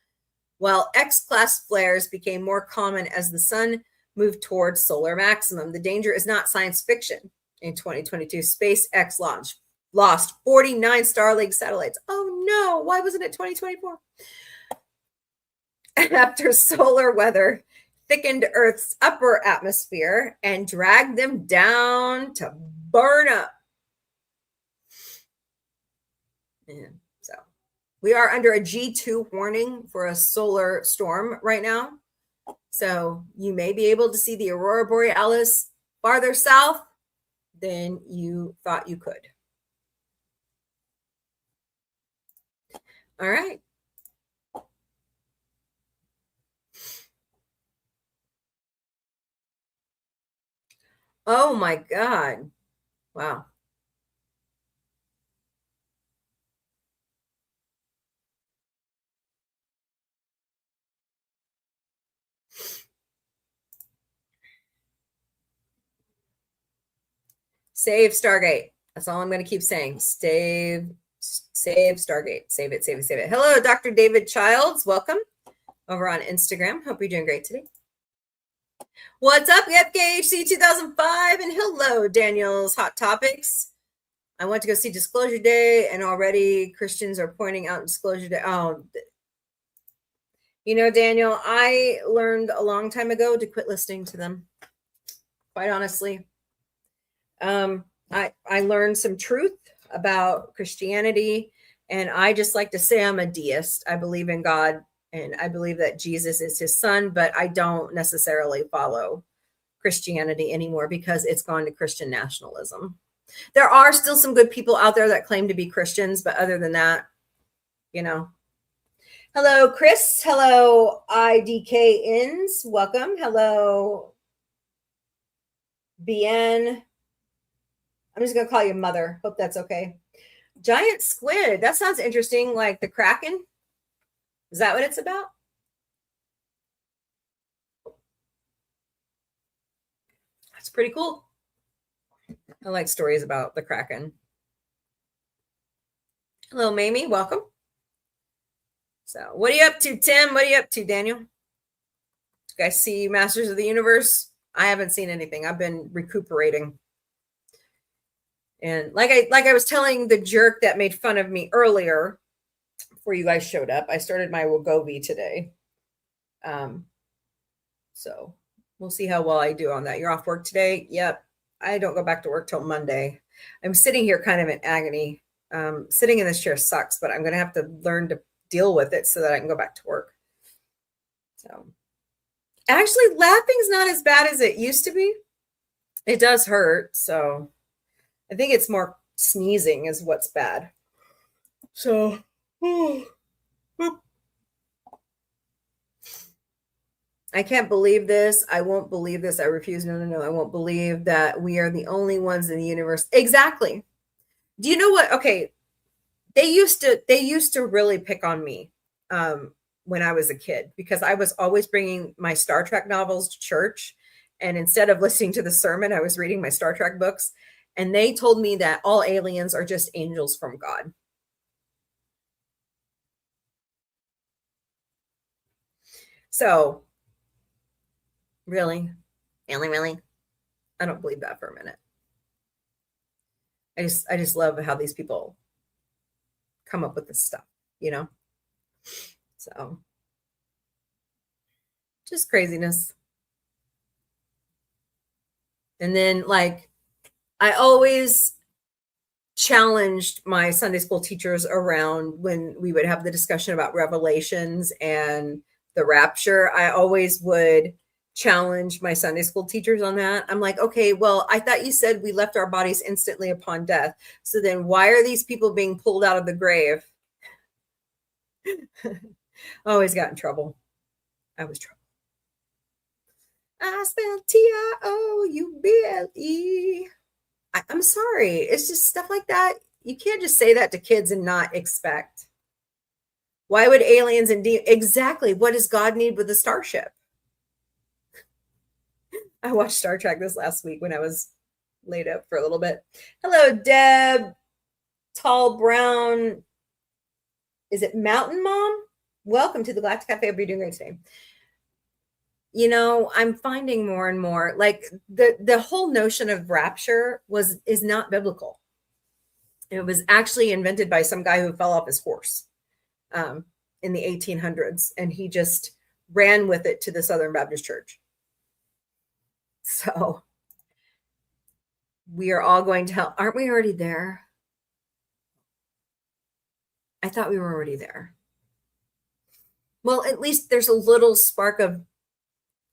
While X-class flares became more common as the sun moved towards solar maximum. The danger is not science fiction. In 2022, SpaceX lost 49 Starlink satellites. Oh no, why wasn't it 2024? After solar weather thickened Earth's upper atmosphere and dragged them down to burn up. And so we are under a G2 warning for a solar storm right now. So you may be able to see the Aurora Borealis farther south than you thought you could. All right. Oh my God. Wow. Save Stargate. That's all I'm going to keep saying. Save Stargate. Save it, save it, save it. Hello, Dr. David Childs. Welcome over on Instagram. Hope you're doing great today. What's up, FKHC 2005? And hello, Daniel's Hot Topics. I went to go see Disclosure Day, and already Christians are pointing out Disclosure Day. Oh, Daniel, I learned a long time ago to quit listening to them. Quite honestly. I learned some truth about Christianity, and I just like to say I'm a deist. I believe in God, and I believe that Jesus is his son, but I don't necessarily follow Christianity anymore because it's gone to Christian nationalism. There are still some good people out there that claim to be Christians, but other than that, Hello, Chris. Hello, IDK-ins. Welcome. Hello, BN. I'm just going to call you Mother. Hope that's okay. Giant squid. That sounds interesting. Like the Kraken. Is that what it's about? That's pretty cool. I like stories about the Kraken. Hello, Mamie. Welcome. So, what are you up to, Tim? What are you up to, Daniel? You guys see Masters of the Universe? I haven't seen anything. I've been recuperating. And like I was telling the jerk that made fun of me earlier before you guys showed up, I started my Wegovy today. So we'll see how well I do on that. You're off work today? Yep. I don't go back to work till Monday. I'm sitting here kind of in agony. Sitting in this chair sucks, but I'm going to have to learn to deal with it so that I can go back to work. So actually, laughing's not as bad as it used to be. It does hurt. So I think it's more sneezing is what's bad. So, I can't believe this. I won't believe this. I refuse. No. I won't believe that we are the only ones in the universe. Exactly. Do you know what? Okay. They used to really pick on me when I was a kid because I was always bringing my Star Trek novels to church. And instead of listening to the sermon, I was reading my Star Trek books. And they told me that all aliens are just angels from God. So, really? I don't believe that for a minute. I just love how these people come up with this stuff, you know? So, just craziness. And then, like, I always challenged my Sunday school teachers around when we would have the discussion about Revelations and the rapture. I always would challenge my Sunday school teachers on that. I'm like, okay, well, I thought you said we left our bodies instantly upon death. So then why are these people being pulled out of the grave? I always got in trouble. I was trouble. I spelled T-I-O-U-B-L-E. I'm sorry. It's just stuff like that. You can't just say that to kids and not expect. Why would aliens exactly? What does God need with a starship? I watched Star Trek this last week when I was laid up for a little bit. Hello, Deb. Tall Brown. Is it Mountain Mom? Welcome to the Galactic Cafe. Hope you're doing great today. You know, I'm finding more and more like the whole notion of rapture is not biblical. It was actually invented by some guy who fell off his horse in the 1800s, and he just ran with it to the Southern Baptist Church. So we are all going to hell. Aren't we already there? I thought we were already there. Well, at least there's a little spark of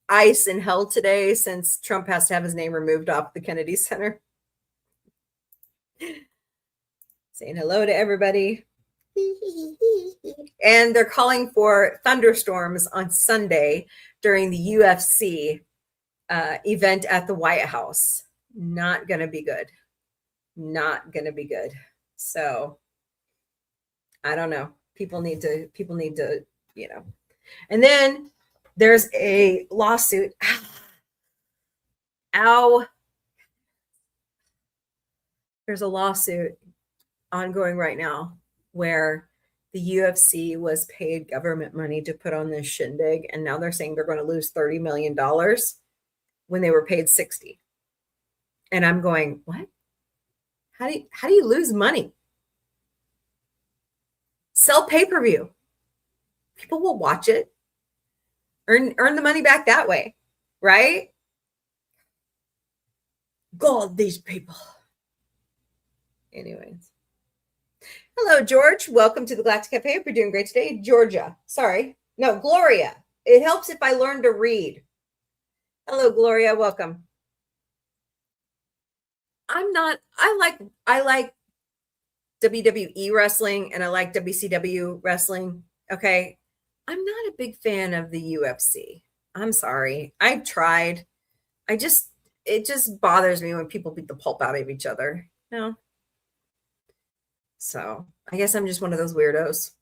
ice in hell today since Trump has to have his name removed off the Kennedy Center. Saying hello to everybody. And they're calling for thunderstorms on Sunday during the UFC event at the White House. Not going to be good. Not going to be good. So I don't know. People need to, you know. And then there's a lawsuit. Ow. There's a lawsuit ongoing right now where the UFC was paid government money to put on this shindig, and now they're saying they're going to lose $30 million when they were paid $60. And I'm going, what? How do you lose money? Sell pay-per-view. People will watch it. Earn the money back that way, right? God, these people. Anyways. Hello, George. Welcome to the Galactic Cafe. Hope you're doing great today. Georgia. Sorry. No, Gloria. It helps if I learn to read. Hello, Gloria. Welcome. I like WWE wrestling and I like WCW wrestling. Okay. I'm not a big fan of the UFC. I'm sorry. I've tried. It just bothers me when people beat the pulp out of each other. No. So I guess I'm just one of those weirdos.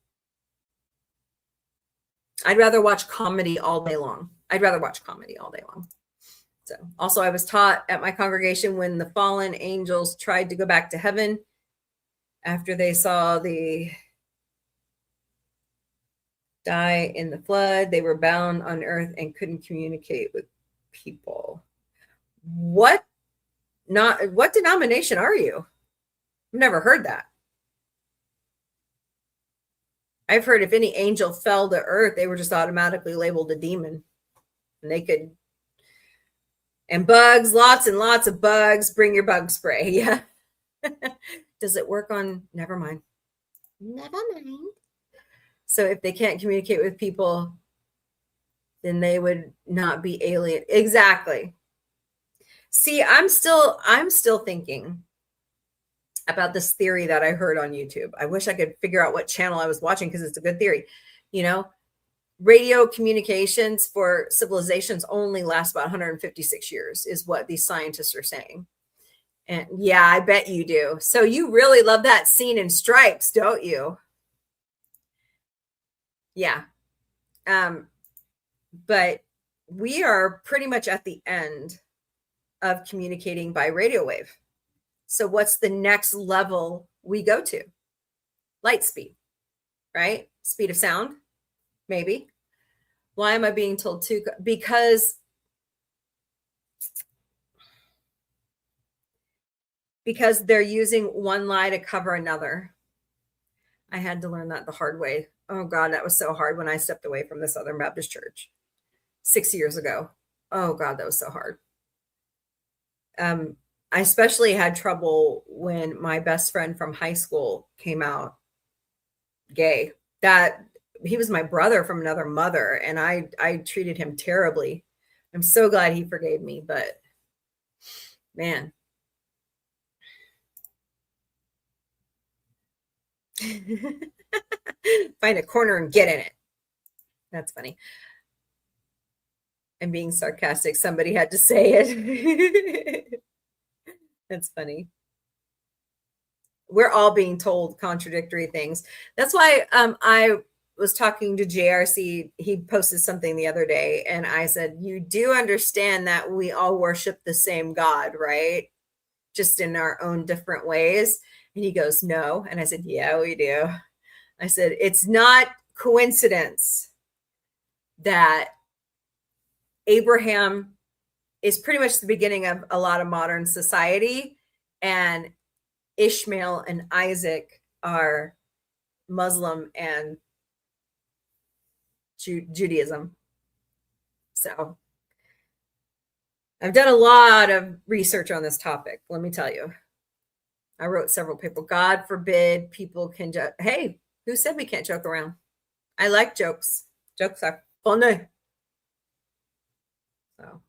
I'd rather watch comedy all day long. So, also, I was taught at my congregation when the fallen angels tried to go back to heaven after they saw the die in the flood, they were bound on earth and couldn't communicate with people. What denomination are you? I've never heard that. I've heard if any angel fell to earth, they were just automatically labeled a demon. And they could, and bugs, lots and lots of bugs, bring your bug spray. Yeah. Does it work on, never mind. Never mind. So if they can't communicate with people, then they would not be alien. Exactly. See, I'm still thinking about this theory that I heard on YouTube. I wish I could figure out what channel I was watching because it's a good theory. You know, radio communications for civilizations only last about 156 years is what these scientists are saying. And yeah, I bet you do. So you really love that scene in Stripes, don't you? Yeah. But we are pretty much at the end of communicating by radio wave. So what's the next level we go to? Light speed, right? Speed of sound, maybe. Why am I being told to? Because they're using one lie to cover another. I had to learn that the hard way. Oh God, that was so hard when I stepped away from the Southern Baptist Church 6 years ago. Oh God, that was so hard. I especially had trouble when my best friend from high school came out gay. That he was my brother from another mother, and I treated him terribly. I'm so glad he forgave me, but man. Find a corner and get in it. That's funny. And being sarcastic, somebody had to say it. That's funny. We're all being told contradictory things. That's why I was talking to JRC. He posted something the other day, and I said, you do understand that we all worship the same God, right? Just in our own different ways. And he goes, no. And I said, yeah, we do. I said, it's not coincidence that Abraham is pretty much the beginning of a lot of modern society, and Ishmael and Isaac are Muslim and Judaism. So I've done a lot of research on this topic. Let me tell you, I wrote several papers. God forbid people can joke. Hey, who said we can't joke around? I like jokes. Jokes are funny. So,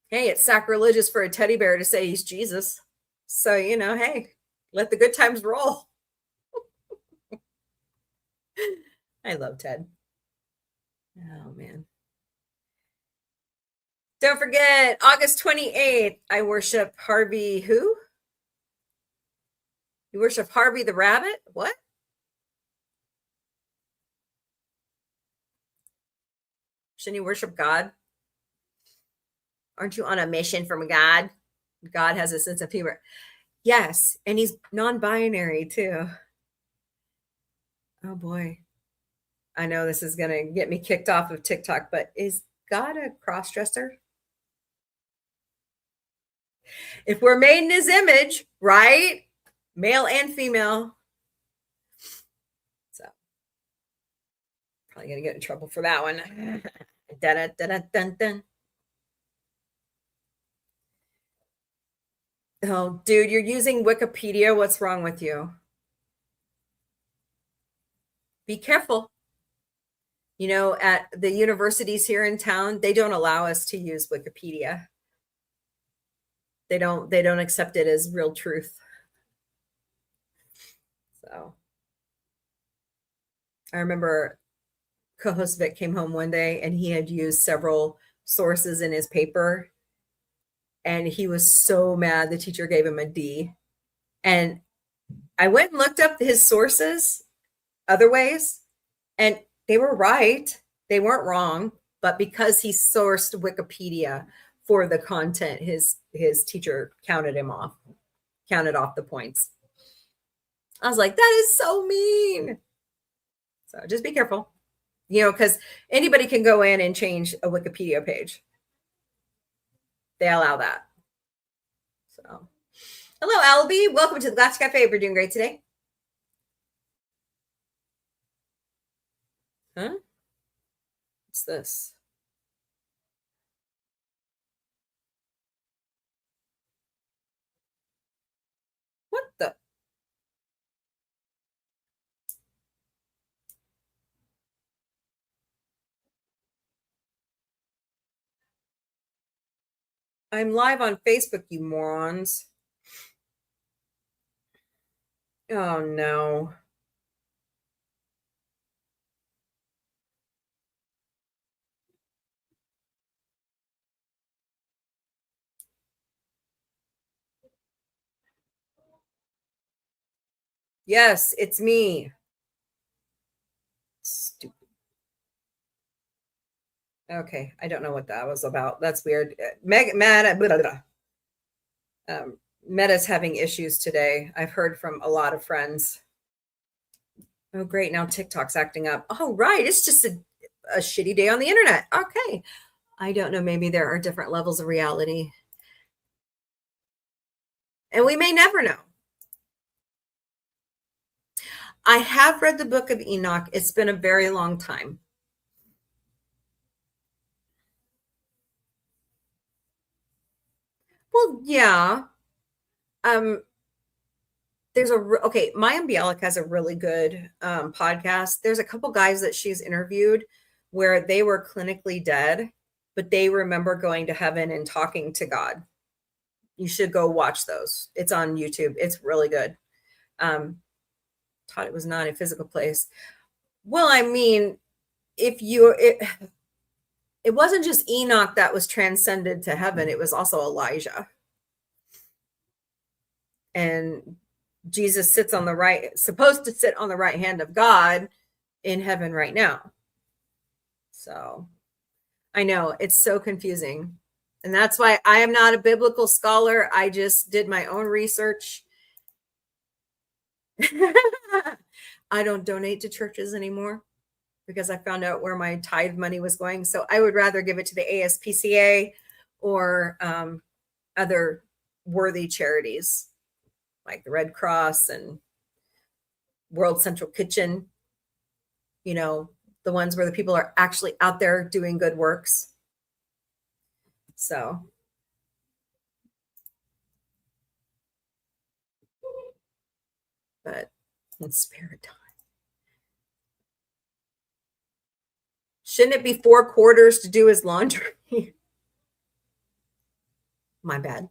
hey, it's sacrilegious for a teddy bear to say he's Jesus. So, you know, hey, let the good times roll. I love Ted. Oh, man. Don't forget, August 28th, I worship Harvey who? You worship Harvey the rabbit? What? Shouldn't you worship God? Aren't you on a mission from God? God has a sense of humor. Yes, and he's non-binary too. Oh boy. I know this is going to get me kicked off of TikTok, but is God a cross-dresser? If we're made in his image, right? Male and female. So, probably going to get in trouble for that one. Dun, dun, dun, dun, dun. Oh, dude, you're using Wikipedia. What's wrong with you? Be careful. You know, at the universities here in town, they don't allow us to use Wikipedia. They don't accept it as real truth. So I remember co-host Vic came home one day and he had used several sources in his paper. And he was so mad the teacher gave him a D. And I went and looked up his sources other ways, and they were right. They weren't wrong, but because he sourced Wikipedia for the content, his teacher counted off the points. I was like, that is so mean. So just be careful, because anybody can go in and change a Wikipedia page. They allow that. So, hello, Albie. Welcome to the Galactic Cafe. We're doing great today. Huh? What's this? What the? I'm live on Facebook, you morons. Oh, no. Yes, it's me. Stupid. Okay, I don't know what that was about. That's weird. Meta's having issues today. I've heard from a lot of friends. Oh, great. Now TikTok's acting up. Oh, right. It's just a shitty day on the internet. Okay. I don't know. Maybe there are different levels of reality. And we may never know. I have read the Book of Enoch. It's been a very long time. Well, yeah. There's Maya Bialik has a really good podcast. There's a couple guys that she's interviewed where they were clinically dead, but they remember going to heaven and talking to God. You should go watch those. It's on YouTube. It's really good. Thought it was not a physical place. Well, I mean, it wasn't just Enoch that was transcended to heaven. It was also Elijah. And Jesus supposed to sit on the right hand of God in heaven right now. So I know it's so confusing. And that's why I am not a biblical scholar. I just did my own research. I don't donate to churches anymore because I found out where my tithe money was going. So I would rather give it to the ASPCA or other worthy charities like the Red Cross and World Central Kitchen, the ones where the people are actually out there doing good works. So, but in spirit time. Shouldn't it be 4 quarters to do his laundry? My bad.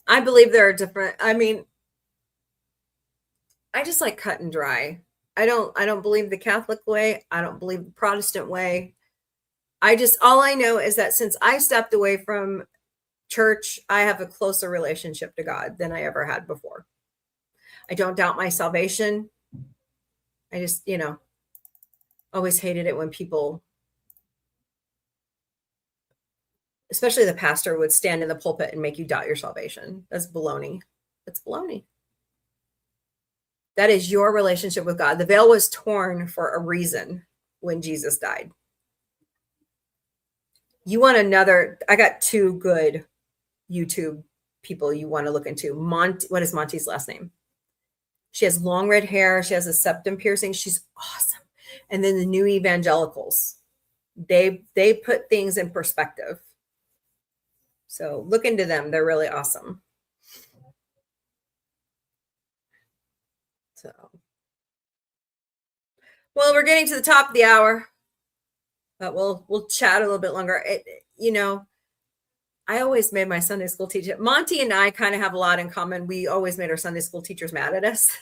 I believe there are different, I just like cut and dry. I don't believe the Catholic way. I don't believe the Protestant way. All I know is that since I stepped away from church, I have a closer relationship to God than I ever had before. I don't doubt my salvation. I just, always hated it when people, especially the pastor, would stand in the pulpit and make you doubt your salvation. That's baloney. That's baloney. That is your relationship with God. The veil was torn for a reason when Jesus died. You want I got 2 good YouTube people you want to look into. What is Monty's last name? She has long red hair. She has a septum piercing. She's awesome. And then the New Evangelicals. They put things in perspective. So look into them. They're really awesome. So, well, we're getting to the top of the hour, but we'll chat a little bit longer. I always made my Sunday school teacher. Monty and I kind of have a lot in common. We always made our Sunday school teachers mad at us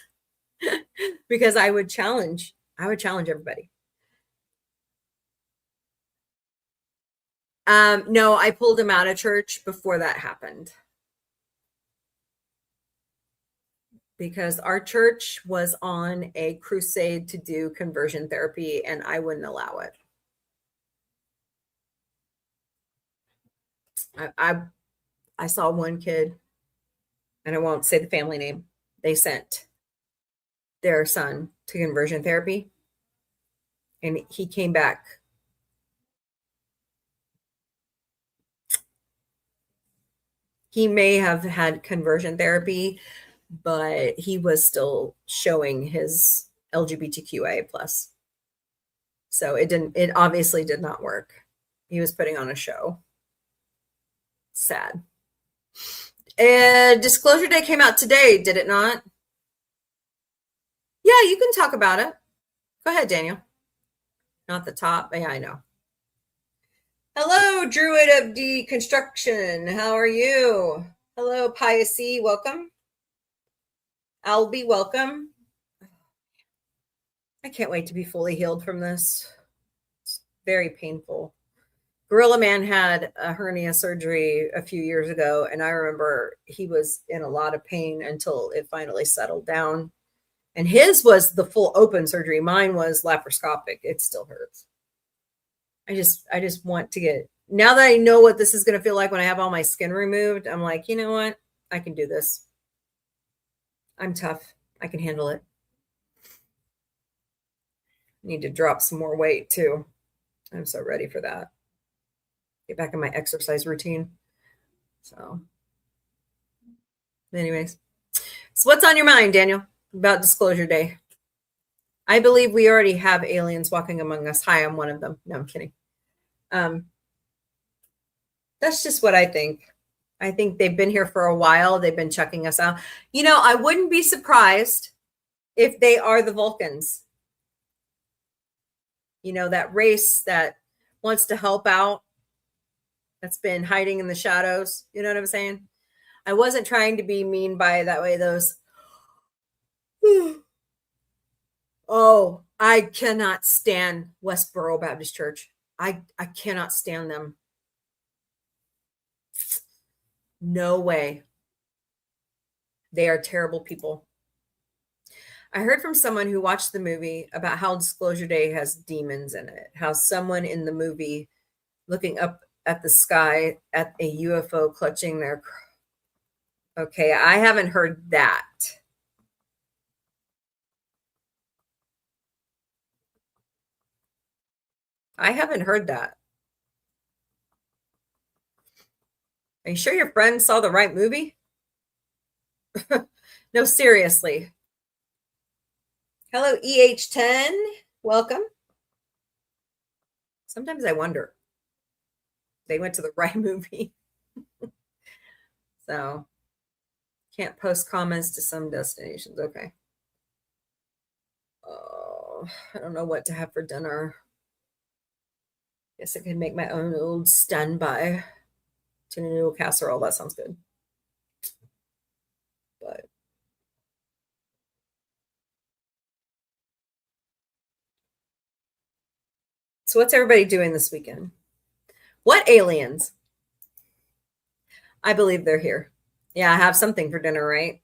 because I would challenge everybody. No, I pulled him out of church before that happened. because our church was on a crusade to do conversion therapy and I wouldn't allow it. I saw one kid, and I won't say the family name. They sent their son to conversion therapy, and he came back. He may have had conversion therapy, but he was still showing his LGBTQIA plus. So it obviously did not work. He was putting on a show. Sad. And Disclosure Day came out today, did it not? Yeah, you can talk about it. Go ahead, Daniel. Not the top. Yeah, I know. Hello, Druid of Deconstruction. How are you? Hello, Piacy. Welcome. Albie, welcome. I can't wait to be fully healed from this. It's very painful. Gorilla Man had a hernia surgery a few years ago, and I remember he was in a lot of pain until it finally settled down. And his was the full open surgery. Mine was laparoscopic. It still hurts. I just want to get, now that I know what this is going to feel like when I have all my skin removed, I'm like, you know what? I can do this. I'm tough. I can handle it. Need to drop some more weight too. I'm so ready for that. Get back in my exercise routine. So anyways, so what's on your mind, Daniel, about Disclosure Day? I believe we already have aliens walking among us. Hi, I'm one of them. No, I'm kidding. That's just what I think. I think they've been here for a while. They've been checking us out. You know, I wouldn't be surprised if they are the Vulcans. You know, that race that wants to help out, that's been hiding in the shadows. You know what I'm saying? I wasn't trying to be mean by that way. Those, oh, I cannot stand Westboro Baptist Church. I cannot stand them. No way. They are terrible people. I heard from someone who watched the movie about how Disclosure Day has demons in it. How someone in the movie looking up at the sky at a UFO clutching their... Okay, I haven't heard that. I haven't heard that. Are you sure your friend saw the right movie? No, seriously. Hello, EH10. Welcome. Sometimes I wonder. They went to the right movie. So, can't post comments to some destinations. Okay. Oh, I don't know what to have for dinner. Guess I can make my own old standby tuna noodle casserole. That sounds good. But so what's everybody doing this weekend? What aliens? I believe they're here. Yeah, I have something for dinner, right?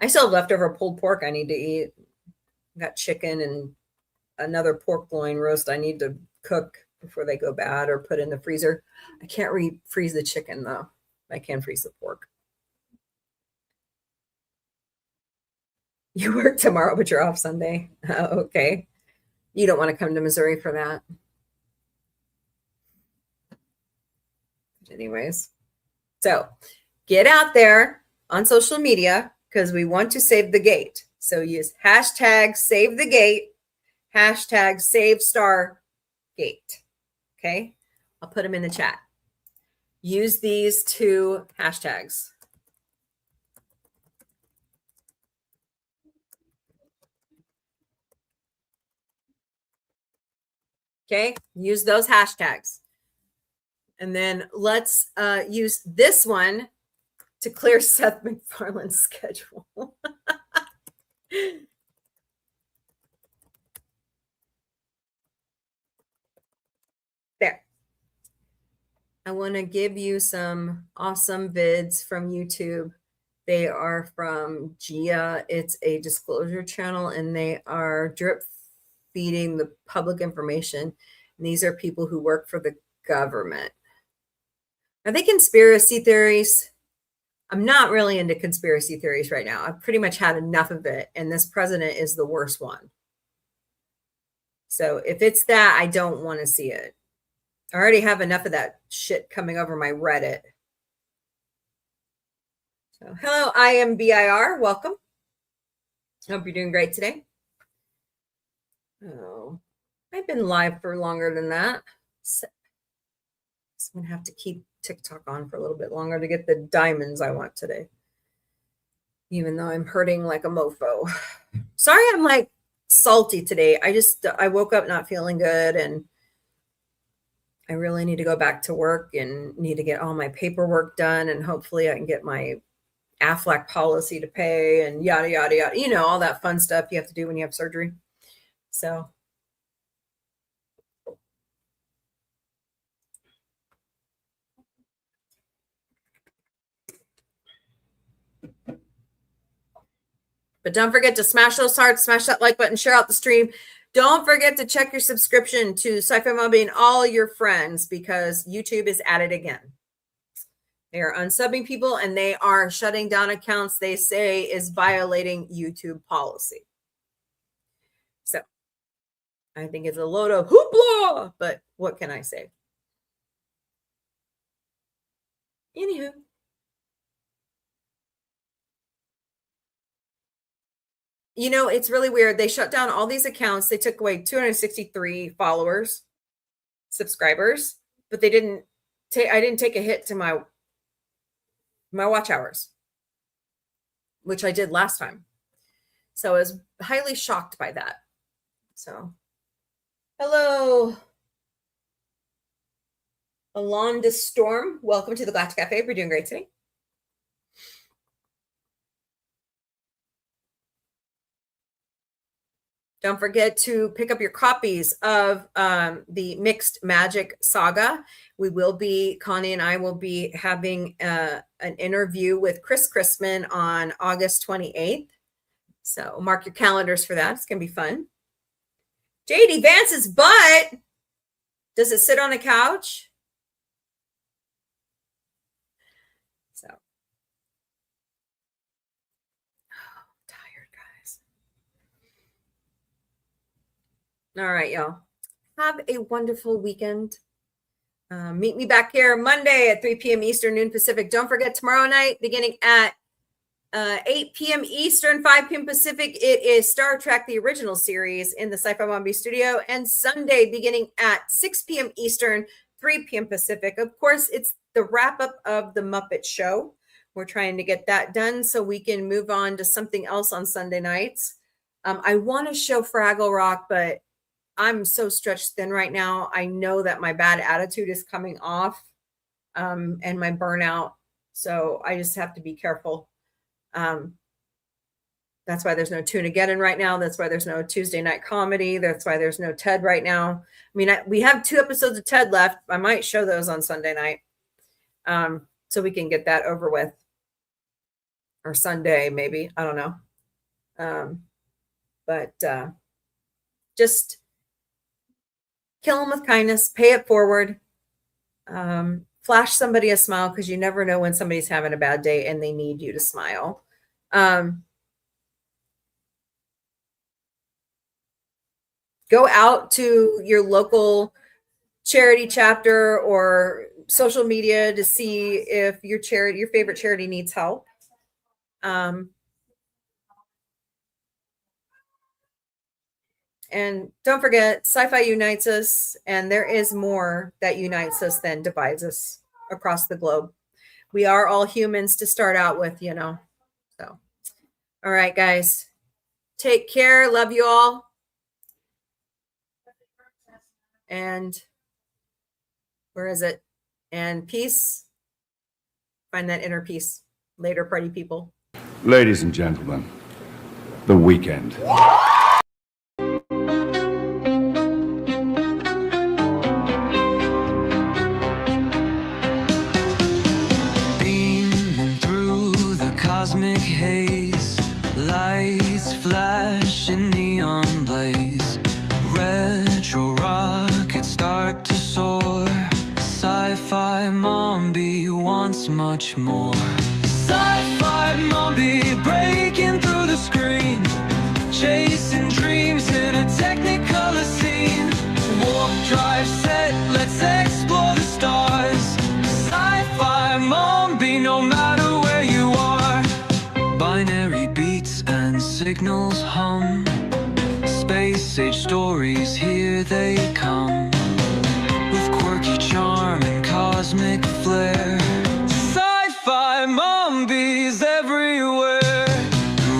I still have leftover pulled pork I need to eat. Got chicken and another pork loin roast I need to cook before they go bad or put in the freezer. I can't refreeze the chicken though. I can freeze the pork. You work tomorrow, but you're off Sunday. Okay. You don't want to come to Missouri for that. Anyways, so get out there on social media because we want to save the gate. So use hashtag save the gate, hashtag save Stargate. Okay. I'll put them in the chat. Use these two hashtags. Okay. Use those hashtags. And then let's use this one to clear Seth MacFarlane's schedule. There. I want to give you some awesome vids from YouTube They are from Gia. It's a disclosure channel, and they are drip feeding the public information. And these are people who work for the government. Are they conspiracy theories? I'm not really into conspiracy theories right now. I've pretty much had enough of it, and this president is the worst one. So if it's that, I don't want to see it. I already have enough of that shit coming over my Reddit. So, hello, I am BIR. Welcome. Hope you're doing great today. Oh, I've been live for longer than that. So I'm going to have to keep TikTok on for a little bit longer to get the diamonds I want today. Even though I'm hurting like a mofo. Sorry, I'm like salty today. I woke up not feeling good, and I really need to go back to work and need to get all my paperwork done, and hopefully I can get my Aflac policy to pay and yada, yada, yada. You know, all that fun stuff you have to do when you have surgery. So. But don't forget to smash those hearts, smash that like button, share out the stream. Don't forget to check your subscription to Sci Fi Mombie and all your friends, because YouTube is at it again. They are unsubbing people, and they are shutting down accounts they say is violating YouTube policy. So I think it's a load of hoopla, but what can I say? Anywho. You know, it's really weird. They shut down all these accounts. They took away 263 followers, subscribers, but I didn't take a hit to my watch hours, which I did last time. So I was highly shocked by that. So, hello, Alonda Storm. Welcome to the Galactic Cafe. We're doing great today. Don't forget to pick up your copies of the Mixed Magic Saga. Connie and I will be having an interview with Chris Chrisman on August 28th. So mark your calendars for that. It's going to be fun. JD Vance's butt. Does it sit on a couch? So. All right, y'all. Have a wonderful weekend. Meet me back here Monday at 3 p.m. Eastern, noon Pacific. Don't forget, tomorrow night, beginning at 8 p.m. Eastern, 5 p.m. Pacific, it is Star Trek, the original series in the Sci Fi Mombie Studio. And Sunday, beginning at 6 p.m. Eastern, 3 p.m. Pacific. Of course, it's the wrap-up of The Muppet Show. We're trying to get that done so we can move on to something else on Sunday nights. I want to show Fraggle Rock, but I'm so stretched thin right now. I know that my bad attitude is coming off and my burnout. So I just have to be careful. That's why there's no Tuna-geddon right now. That's why there's no Tuesday night comedy. That's why there's no Ted right now. I mean, we have 2 episodes of Ted left. I might show those on Sunday night so we can get that over with. Or Sunday, maybe. I don't know. But just kill them with kindness, pay it forward, flash somebody a smile, because you never know when somebody's having a bad day and they need you to smile. Go out to your local charity chapter or social media to see if your favorite charity needs help. And don't forget, sci-fi unites us, and there is more that unites us than divides us across the globe. We are all humans to start out with, you know. So, all right, guys. Take care. Love you all. And where is it? And peace. Find that inner peace. Later, party people. Ladies and gentlemen, the weekend. cosmic haze. Lights flash in neon blaze. Retro rockets start to soar. Sci-Fi Mombie wants much more. Sci-Fi Mombie breaking through the screen, chasing dreams in a technicolor scene. Warp drive set, let's explore the stars. Sci-Fi Mombie, no matter where you are. Binary beats and signals hum. Space age stories, here they come. With quirky charm and cosmic flair. Sci-Fi Mombies everywhere.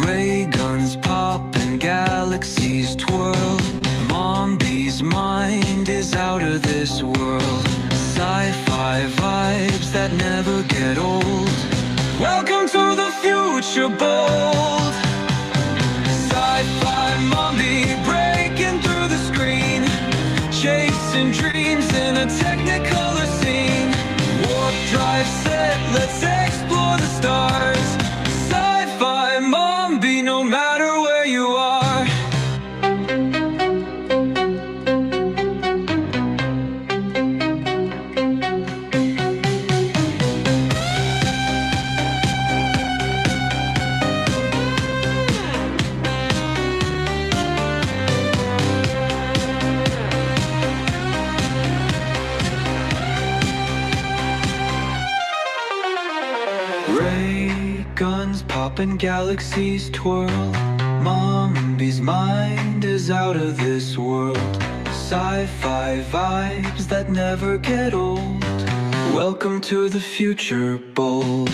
Ray guns pop and galaxies twirl. Mombie's mind is out of this world. Sci-fi vibes that never get old. Welcome to the future, bold. Sci-Fi Mombie breaking through the screen, chasing dreams in a technicolor scene. Warp drive set, let's explore the stars. Sci-Fi Mombie, no matter where you are. Ray guns pop and galaxies twirl. Mombie's mind is out of this world. Sci-fi vibes that never get old. Welcome to the future, bold.